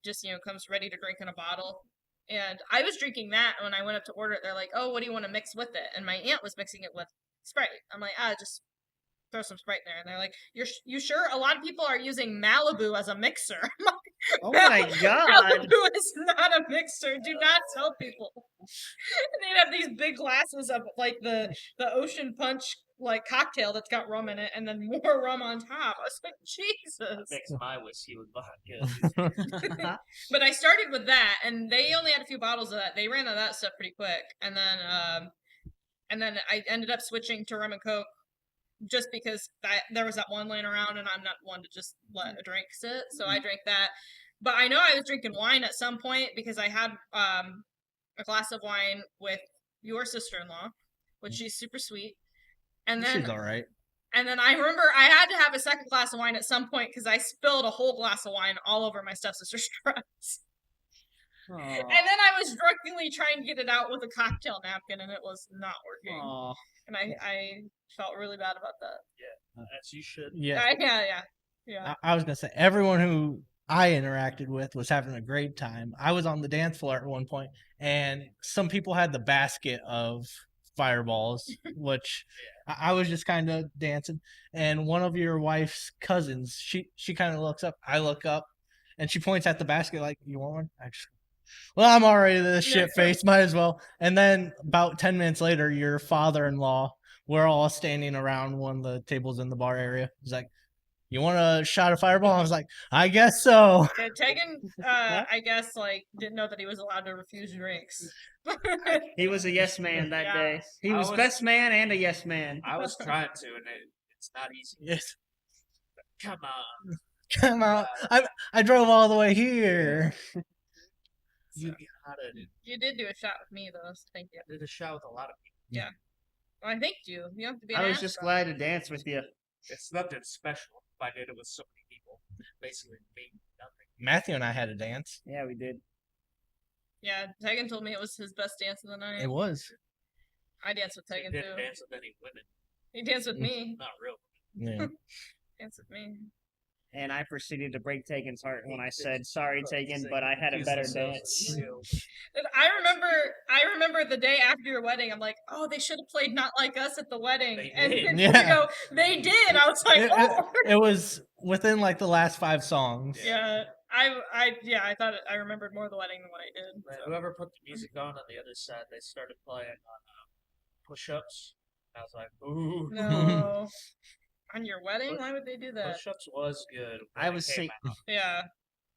just comes ready to drink in a bottle. And I was drinking that when I went up to order it. They're like, "Oh, what do you want to mix with it?" And my aunt was mixing it with Sprite. I'm like, just throw some Sprite in there. And they're like, "You sure? A lot of people are using Malibu as a mixer." I'm like, Oh my god. Malibu is not a mixer. Do not tell people. And they'd have these big glasses of like the ocean punch like cocktail that's got rum in it, and then more rum on top. I was like, Jesus. Mix my whiskey with vodka. But I started with that, and they only had a few bottles of that. They ran out of that stuff pretty quick, and then I ended up switching to rum and coke just because there was that one laying around, and I'm not one to just let a drink sit, so I drank that. But I know I was drinking wine at some point because I had a glass of wine with your sister-in-law, which she's super sweet, and then She's all right. and then I remember I had to have a second glass of wine at some point because I spilled a whole glass of wine all over my stepsister's dress. And then I was drunkenly trying to get it out with a cocktail napkin, and it was not working. Aw. And I felt really bad about that. As you should. Yeah. Yeah. I was gonna say everyone who I interacted with was having a great time. I was on the dance floor at one point, and some people had the basket of fireballs, which I was just kind of dancing. And one of your wife's cousins, she kind of looks up. I look up, and she points at the basket like, "You want one?" Well, I'm already this shit face, might as well. And then about 10 minutes later, your father-in-law, we're all standing around one of the tables in the bar area. He's like, "You want a shot of fireball?" I was like, "I guess so." Yeah, Tegan, I guess, like, didn't know that he was allowed to refuse drinks. He was a yes man that Yeah. day. He I was was- best man and a yes man. I was trying to, and it's not easy. Yes. Come on. Come on. I drove all the way here. You gotta do. You did do a shot with me, though, so thank you. I did a shot with a lot of people. Well, I thanked you. You don't have to be an I was ass just about glad it. to dance with you. It's nothing special. I did it with so many people. Basically, me, nothing. Matthew and I had a dance. Yeah, we did. Yeah, Tegan told me it was his best dance of the night. It was. I danced with He Tegan, didn't too. dance with any women. He danced with me. Not real. Yeah. Danced with me. And I proceeded to break Tegan's heart when I said, "Sorry, Tegan, but I had a better dance." And I remember the day after your wedding, I'm like, "Oh, they should have played Not Like Us at the wedding." They And did. then Yeah. you go, "They did." I was like, "Oh." It was within like the last 5 songs. Yeah. I thought I remembered more of the wedding than what I did. Man, whoever put the music on the other side, they started playing on push-ups. I was like, ooh. No. On your wedding? Why would they do that? Push-ups was good. when I it was came sing- out. Yeah.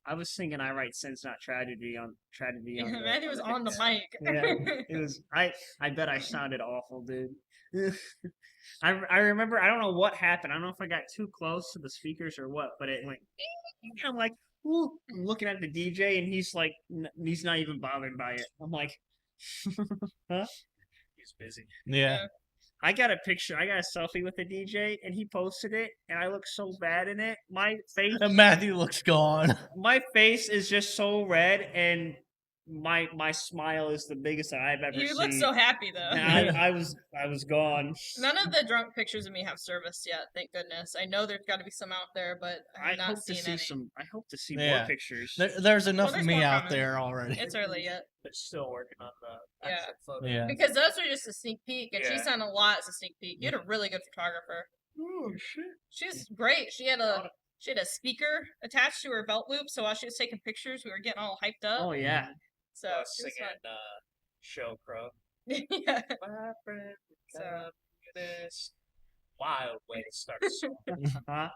I was singing "I Write Sense, Not Tragedy" on the, Matthew was on the mic. Yeah, it was. I bet I sounded awful, dude. I remember. I don't know what happened. I don't know if I got too close to the speakers or what, but it went. I'm like, ooh. I'm looking at the DJ, and he's like, he's not even bothered by it. I'm like, huh? He's busy. Yeah. I got a picture. I got a selfie with the DJ, and he posted it, and I look so bad in it. My face, And Matthew looks gone. my face is just so red, and my smile is the biggest that I've ever You seen. look so happy though. And I was gone. None of the drunk pictures of me have surfaced yet. Thank goodness. I know there's got to be some out there, but I I'm not hope to seeing see any. some. I hope to see Yeah. more pictures. There's enough there's of me more out coming. there already. It's early yet They're still working on the Yeah. actual photo. Yeah. because those are just a sneak peek, and she Yeah. sent a lot as a sneak peek. You had a really good photographer. Oh shit! She's great. She had a speaker attached to her belt loop, so while she was taking pictures, we were getting all hyped up. Oh yeah. So I was she was singing "Show Crow." fun. Yeah. My friend, So- communist. Wild way to start a song. Huh?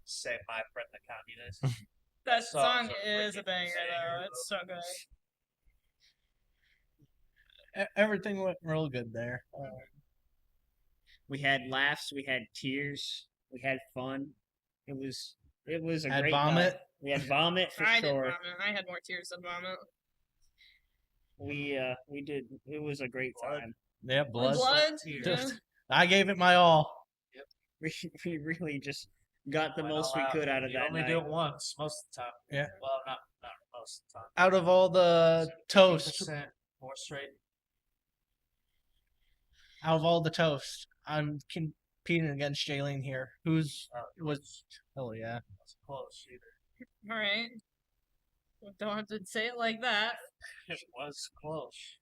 Say "My friend the communist." That Songs song are is a freaking banger insane, though. It's so good. Everything went real good there. We had laughs. We had tears. We had fun. It was a Had great vomit. night. We had vomit for I did sure. vomit. I had more tears than vomit. We did. It was a great Blood. time. Yeah, blood. Blood. tears. Yeah. I gave it my all. We really just got the Went most all we out. could out of You that only night. do it once most of the time. Yeah. Well, not most of the time. Out of all the toast, 50% more straight. out of all the toast, I'm competing against Jaylene here. Who's was? Oh yeah. That's close either. All right. Well, don't have to say it like that. It was close.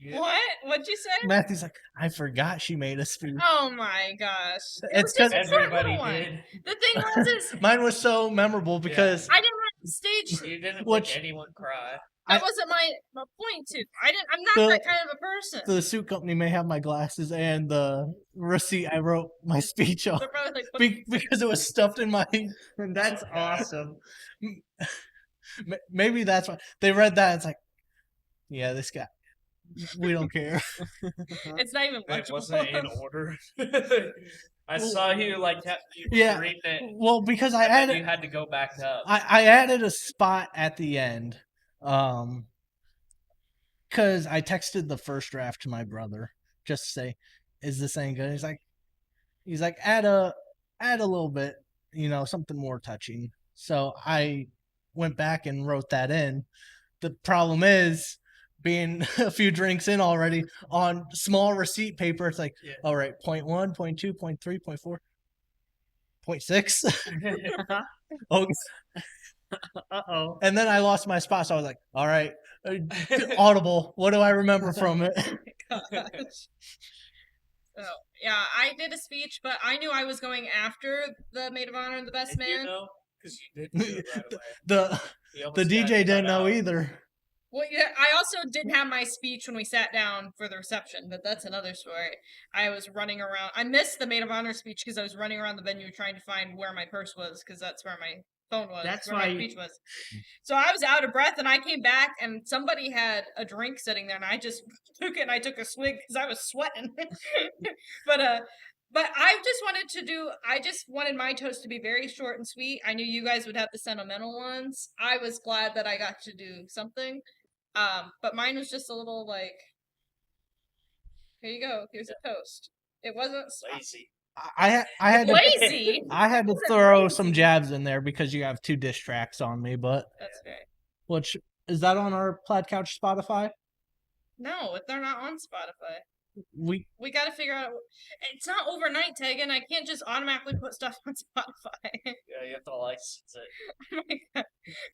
Yeah. What? What'd you say? Matthew's like, I forgot she made a speech. Oh my gosh. It It's was just 'cause a short Everybody little one. did. The thing was is Mine was so memorable because I didn't want to stage. You didn't Which- make anyone cry. That I- wasn't my point to. I'm not The- that kind of a person. the suit company may have my glasses and the receipt I wrote my speech on They're probably like, what because it was stuffed in my. That's awesome. Maybe that's why they read that. It's like, yeah, this guy. We don't care. it's not even It legible. wasn't in order. I saw you like you Yeah. reading it. Well, because I And then added. you had to go back up. I added a spot at the end, because I texted the first draft to my brother just to say, "Is this any good?" He's like, add a little bit, something more touching. So I went back and wrote that in. The problem is, being a few drinks in already on small receipt paper, it's like, Yeah. all right, 0.1, 0.2, 0.3, 0.4, 0.6. Oh, Uh-oh. and then I lost my spot, so I was like, all right, Audible, what do I remember from it? So, yeah, I did a speech, but I knew I was going after the maid of honor and the best Did you man. know? Because you did do it right away. the You the almost got DJ didn't cut know out. either. Well, yeah, I also didn't have my speech when we sat down for the reception, but that's another story. I was running around. I missed the maid of honor speech because I was running around the venue trying to find where my purse was because that's where my phone was. That's where why my you- speech was. So I was out of breath, and I came back, and somebody had a drink sitting there, and I just took it and I took a swig because I was sweating. But I just wanted to do. I just wanted my toast to be very short and sweet. I knew you guys would have the sentimental ones. I was glad that I got to do something. But mine was just a little like, here you go. Here's a toast. It wasn't Lazy. I had to, lazy. I had to throw some jabs in there because you have 2 diss tracks on me. But That's right. which is that on our Plaid Couch Spotify? No, they're not on Spotify. We We got to figure out. It's not overnight, Tegan. I can't just automatically put stuff on Spotify. Yeah, you have to license it. Oh my God.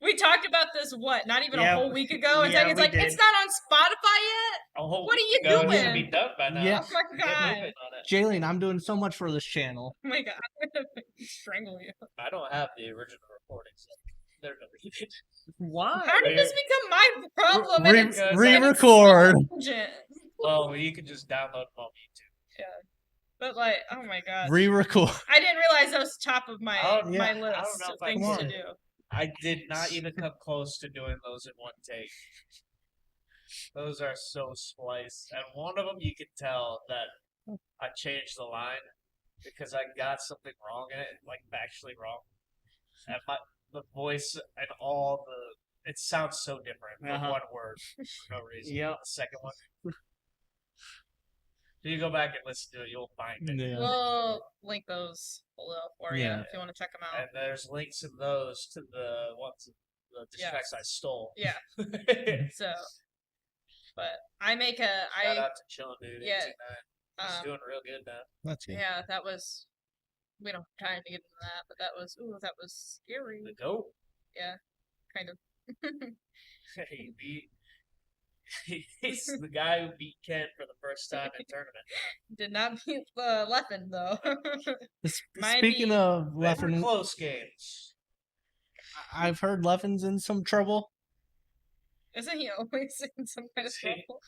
We talked about this, not even Yeah, a whole week ago? And yeah, Tegan's we like, did. it's not on Spotify yet? A whole What are you week ago, it should doing? be done by now. Yeah. Oh my Get God. moving on it. Jaylene, I'm doing so much for this channel. Oh my God. I'm going to strangle you. I don't have the original recordings. They're never needed. Why? How did this become my problem? Re- and it's- re-record. tangent? Well, you can just download them on YouTube. But like, oh my God. Re-record. I didn't realize that was top of my I don't- my yeah, list I don't know of if I things can to say do. I did not even come close to doing those in one take. Those are so spliced, and one of them you can tell that I changed the line because I got something wrong in it, like factually wrong, and the voice and all it sounds so different from Uh-huh. one word for no reason. Yep. The second one. If you go back and listen to it, you'll find it. Yeah. We'll link those below for you Yeah. if you want to check them out. And there's links in those to the ones, the diss tracks I stole. Yeah. So, but I make a Shout out to Chillin' Dude. Yeah. 89. He's doing real good now. That's good. yeah, that was. We don't have time to get into that, but that was scary. The GOAT. Yeah, kind of. He's the guy who beat Ken for the first time in tournament. Did not beat Leffen though. Might Speaking be- of They were Leffen, close games. I've heard Leffen's in some trouble. Isn't he always in some kind of Is he? trouble?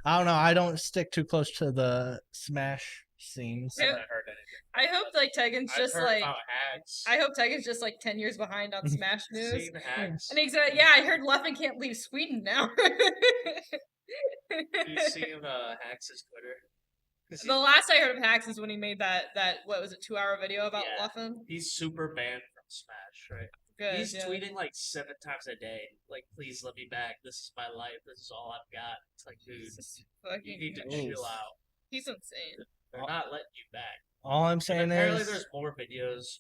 I don't know. I don't stick too close to the Smash scenes. I Yeah. haven't heard anything. I hope like Tegan's I've just heard like. about Hags. I hope Tegan's just like 10 years behind on Smash news. Seen Hags. And he's yeah, I heard Leffen can't leave Sweden now. You seen Hags' Twitter? 'Cause The last I heard of Hacks is when he made that what was it, 2-hour video about Yeah. Leffen. he's super banned from Smash, right? Good. He's yeah. tweeting like 7 times a day, like, "Please let me back. This is my life. This is all I've got." It's like, dude, It's just you fucking- need to Oof. chill out. He's insane. They're not letting you back. All I'm And saying apparently, is, there's more videos.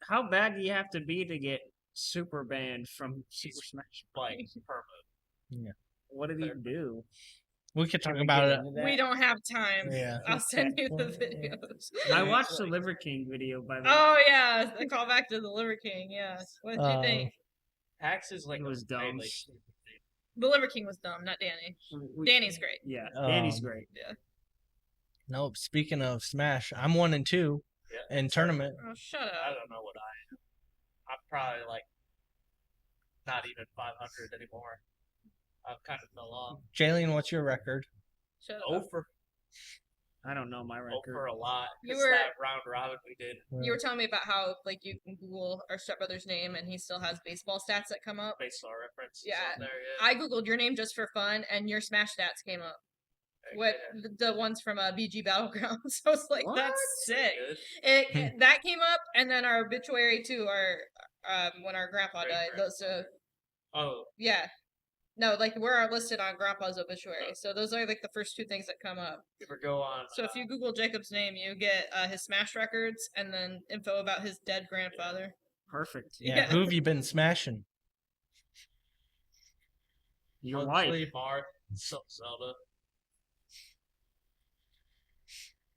How bad do you have to be to get super banned from Super Smash? Like perma. What did he do? we could talk Can we about get it. into that? We don't have time. Yeah. I'll send you the Okay. videos. I watched the Liver King video by the way. Oh yeah, the call back to the Liver King. Yeah. What did you think? Hags is like It was a great, dumb. like, stupid thing. The Liver King was dumb, not Danny. Danny's great. Yeah, Danny's Um, great. Nope. Speaking of Smash, I'm 1-2 Yeah. in tournament. Oh, shut I up. don't know what I am. I'm probably like not even 500 anymore. I've kind of fell off. Jaylene, what's your record? Shut up. Oh for I don't know my record. a lot. You It's were- that round robin we did. You were telling me about how like you can Google our stepbrother's name and he still has baseball stats that come up. Baseball reference. Yeah. On there, yeah. I googled your name just for fun, and your Smash stats came up. What the ones from BG Battlegrounds? I was like, What? that's sick. Good. It that came up, and then our obituary too. Our when our grandpa Great died. Those Oh, yeah. No, like we're listed on Grandpa's obituary, so those are like the first two things that come up. you ever go on? So if you Google Jacob's name, you get his Smash records and then info about his dead grandfather. Perfect. Yeah. Yeah. Who have you been smashing? Your Monthly wife. Mark, some Zelda.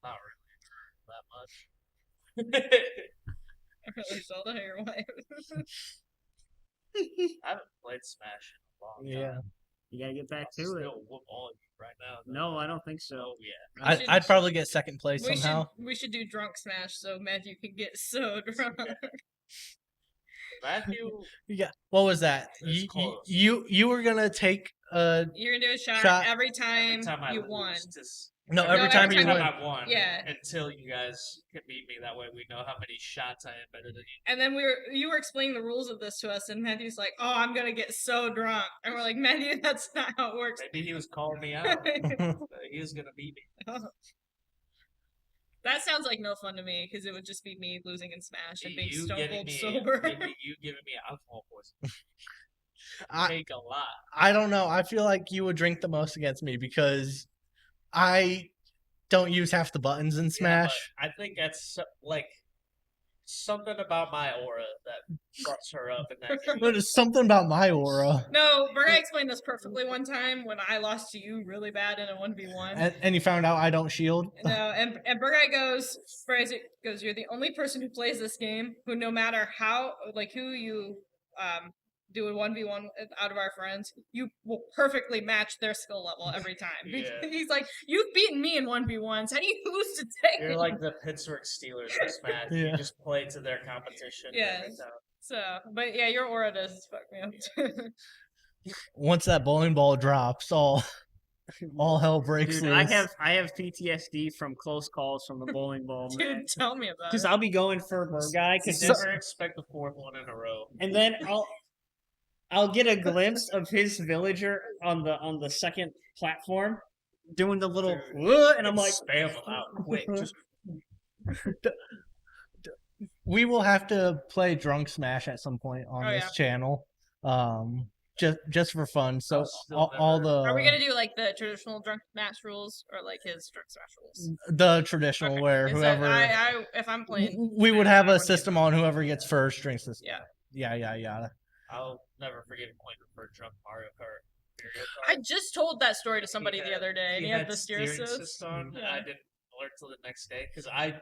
Not really that much. Really, Zelda, your wife. I haven't played Smash in a long time. You gotta get back I'll to it. still whoop all of you right now. No, I don't think so. Oh yeah. We should- I'd probably get second place we somehow. we should do drunk Smash so Matthew can get so drunk. Matthew. Yeah. What was that? It's close. You were gonna take You're gonna do a shot, Shot. every time, Every time I you lose, won. just no No, every time every you time win. I won. Yeah. Until you guys can beat me. That way we know how many shots I am better than you. And then you were explaining the rules of this to us, and Matthew's like, "Oh, I'm gonna get so drunk," and we're like, "Matthew, that's not how it works." Maybe he was calling me out. He was gonna beat me. That sounds like no fun to me because it would just be me losing in Smash and being You stone getting cold me, sober. you giving me alcohol poisoning. I Take a lot. I don't know. I feel like you would drink the most against me because I don't use half the buttons in Yeah, but Smash. I think that's like something about my aura that fucks her up in that game. But it's something about my aura. No, Burgei explained this perfectly one time when I lost to you really bad in a 1v1. And you found out I don't shield. No, and Burgei goes, "You're the only person who plays this game who, no matter how, like who you do a 1v1 out of our friends, you will perfectly match their skill level every time." Yeah. He's like, "You've beaten me in 1v1s. How do you lose to Tegan?" You're like the Pittsburgh Steelers for Smash. Yeah. You just play to their competition. Yeah. Every time. So, but yeah, your aura does fuck me up. Once that bowling ball drops, all hell breaks Dude, loose. I have PTSD from close calls from the bowling ball, man. Dude, tell me about Because it. I'll be going for Burgei, You because never expect the fourth one in a row. and then I'll get a glimpse of his villager on the second platform doing the little and I'm like spam them out quick. Just We will have to play Drunk Smash at some point on Oh, this yeah. channel. Just for fun. So I'll still all never- the Are we gonna do like the traditional drunk smash rules or like his drunk smash rules? the traditional Okay. where Is that- whoever I if I'm playing, we would Smash, have I a would get system drunk. on whoever gets first drinks this. Yeah. Yeah. I'll never forget playing for drunk Mario Kart. Mario I Kart. just told that story to somebody the had- other day, and he had the steer assist. on, and Yeah. I didn't learn till the next day because I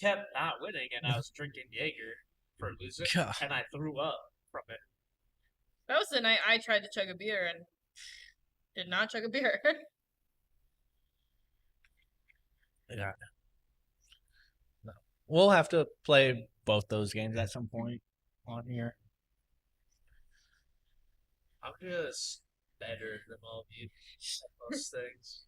kept not winning, and I was drinking Jaeger for losing, God. and I threw up from it. That was the night I tried to chug a beer and did not chug a beer. Yeah. No. We'll have to play both those games at some point on here. I'm just better than all of you at most things.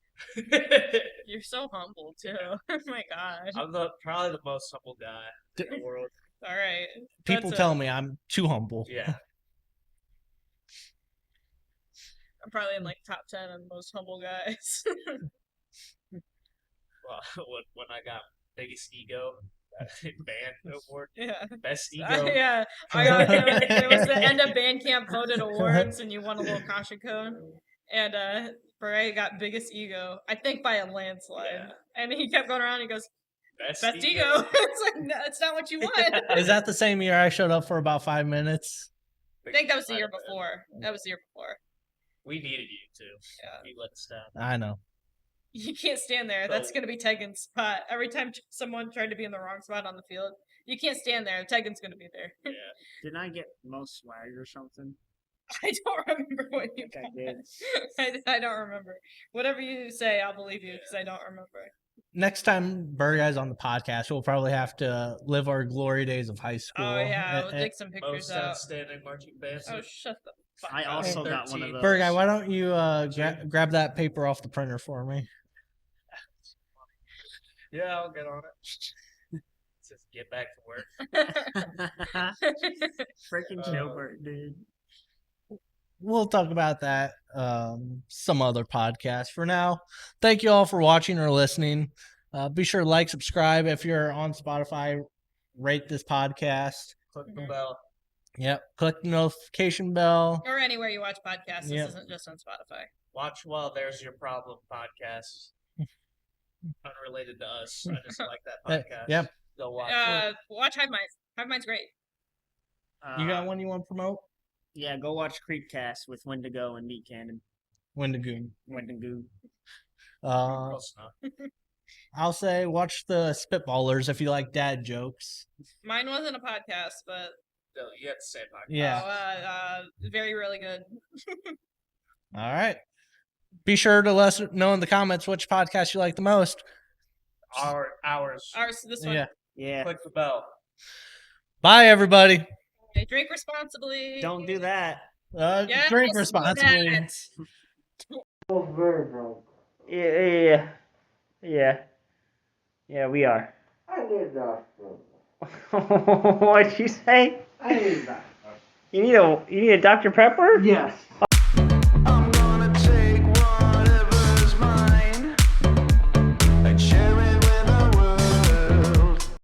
You're so humble too. Oh my god. I'm probably the most humble guy in the world. All right. People That's tell me I'm too humble. Yeah. I'm probably in like top 10 of most humble guys. Well, when I got biggest ego, band award, Yeah. best ego. Yeah. I got it was the end of band camp voted awards, and you won a little caution code. And Burgei got biggest ego, I think by a landslide. Yeah. And he kept going around. And he goes, Best "Best ego." It's like no, it's not what you want. Is that the same year I showed up for about 5 minutes? I think that was the year before. That was the year before. We needed you too. Yeah. You let us down. I know. You can't stand there. That's gonna be Tegan's spot. Every time someone tried to be in the wrong spot on the field, you can't stand there. Tegan's gonna be there. Yeah. didn't I get most swag or something? I don't remember what you I got. did. I don't remember. Whatever you say, I'll believe you because I don't remember. Next time Burgei's on the podcast, we'll probably have to live our glory days of high school. Oh yeah, we'll Eh, dig some pictures Most out. outstanding marching band. Oh, shut the fuck I up. also got one of 13. those. Burgei, why don't you grab that paper off the printer for me? Yeah, I'll get on it. Just get back to work. Freaking Gilbert, dude. We'll talk about that some other podcast. For now, thank you all for watching or listening. Be sure to like, subscribe if you're on Spotify. Rate this podcast. Click the bell. Yep. Click the notification bell. Or anywhere you watch podcasts. This Yep. isn't just on Spotify. Watch while there's your problem podcast. Unrelated to us. I just like that podcast. Yep. Go watch. Watch Hive Minds. Hive Minds great. You got one you want to promote? Yeah, go watch Creepcast with Wendigo and Meat Cannon. Wendigoon. Wendigo. Close enough. I'll say watch the Spitballers if you like dad jokes. Mine wasn't a podcast, but No, you have to say podcast. Yeah. very really good. All right. Be sure to let us know in the comments which podcast you like the most. Ours. Ours, this one. Yeah. Yeah. Click the bell. Bye, everybody. Okay, drink responsibly. Don't do that. Yes, Drink do responsibly. that. Yeah, we are. I need that. What'd you say? I need that. You need a Dr. Pepper? Yes.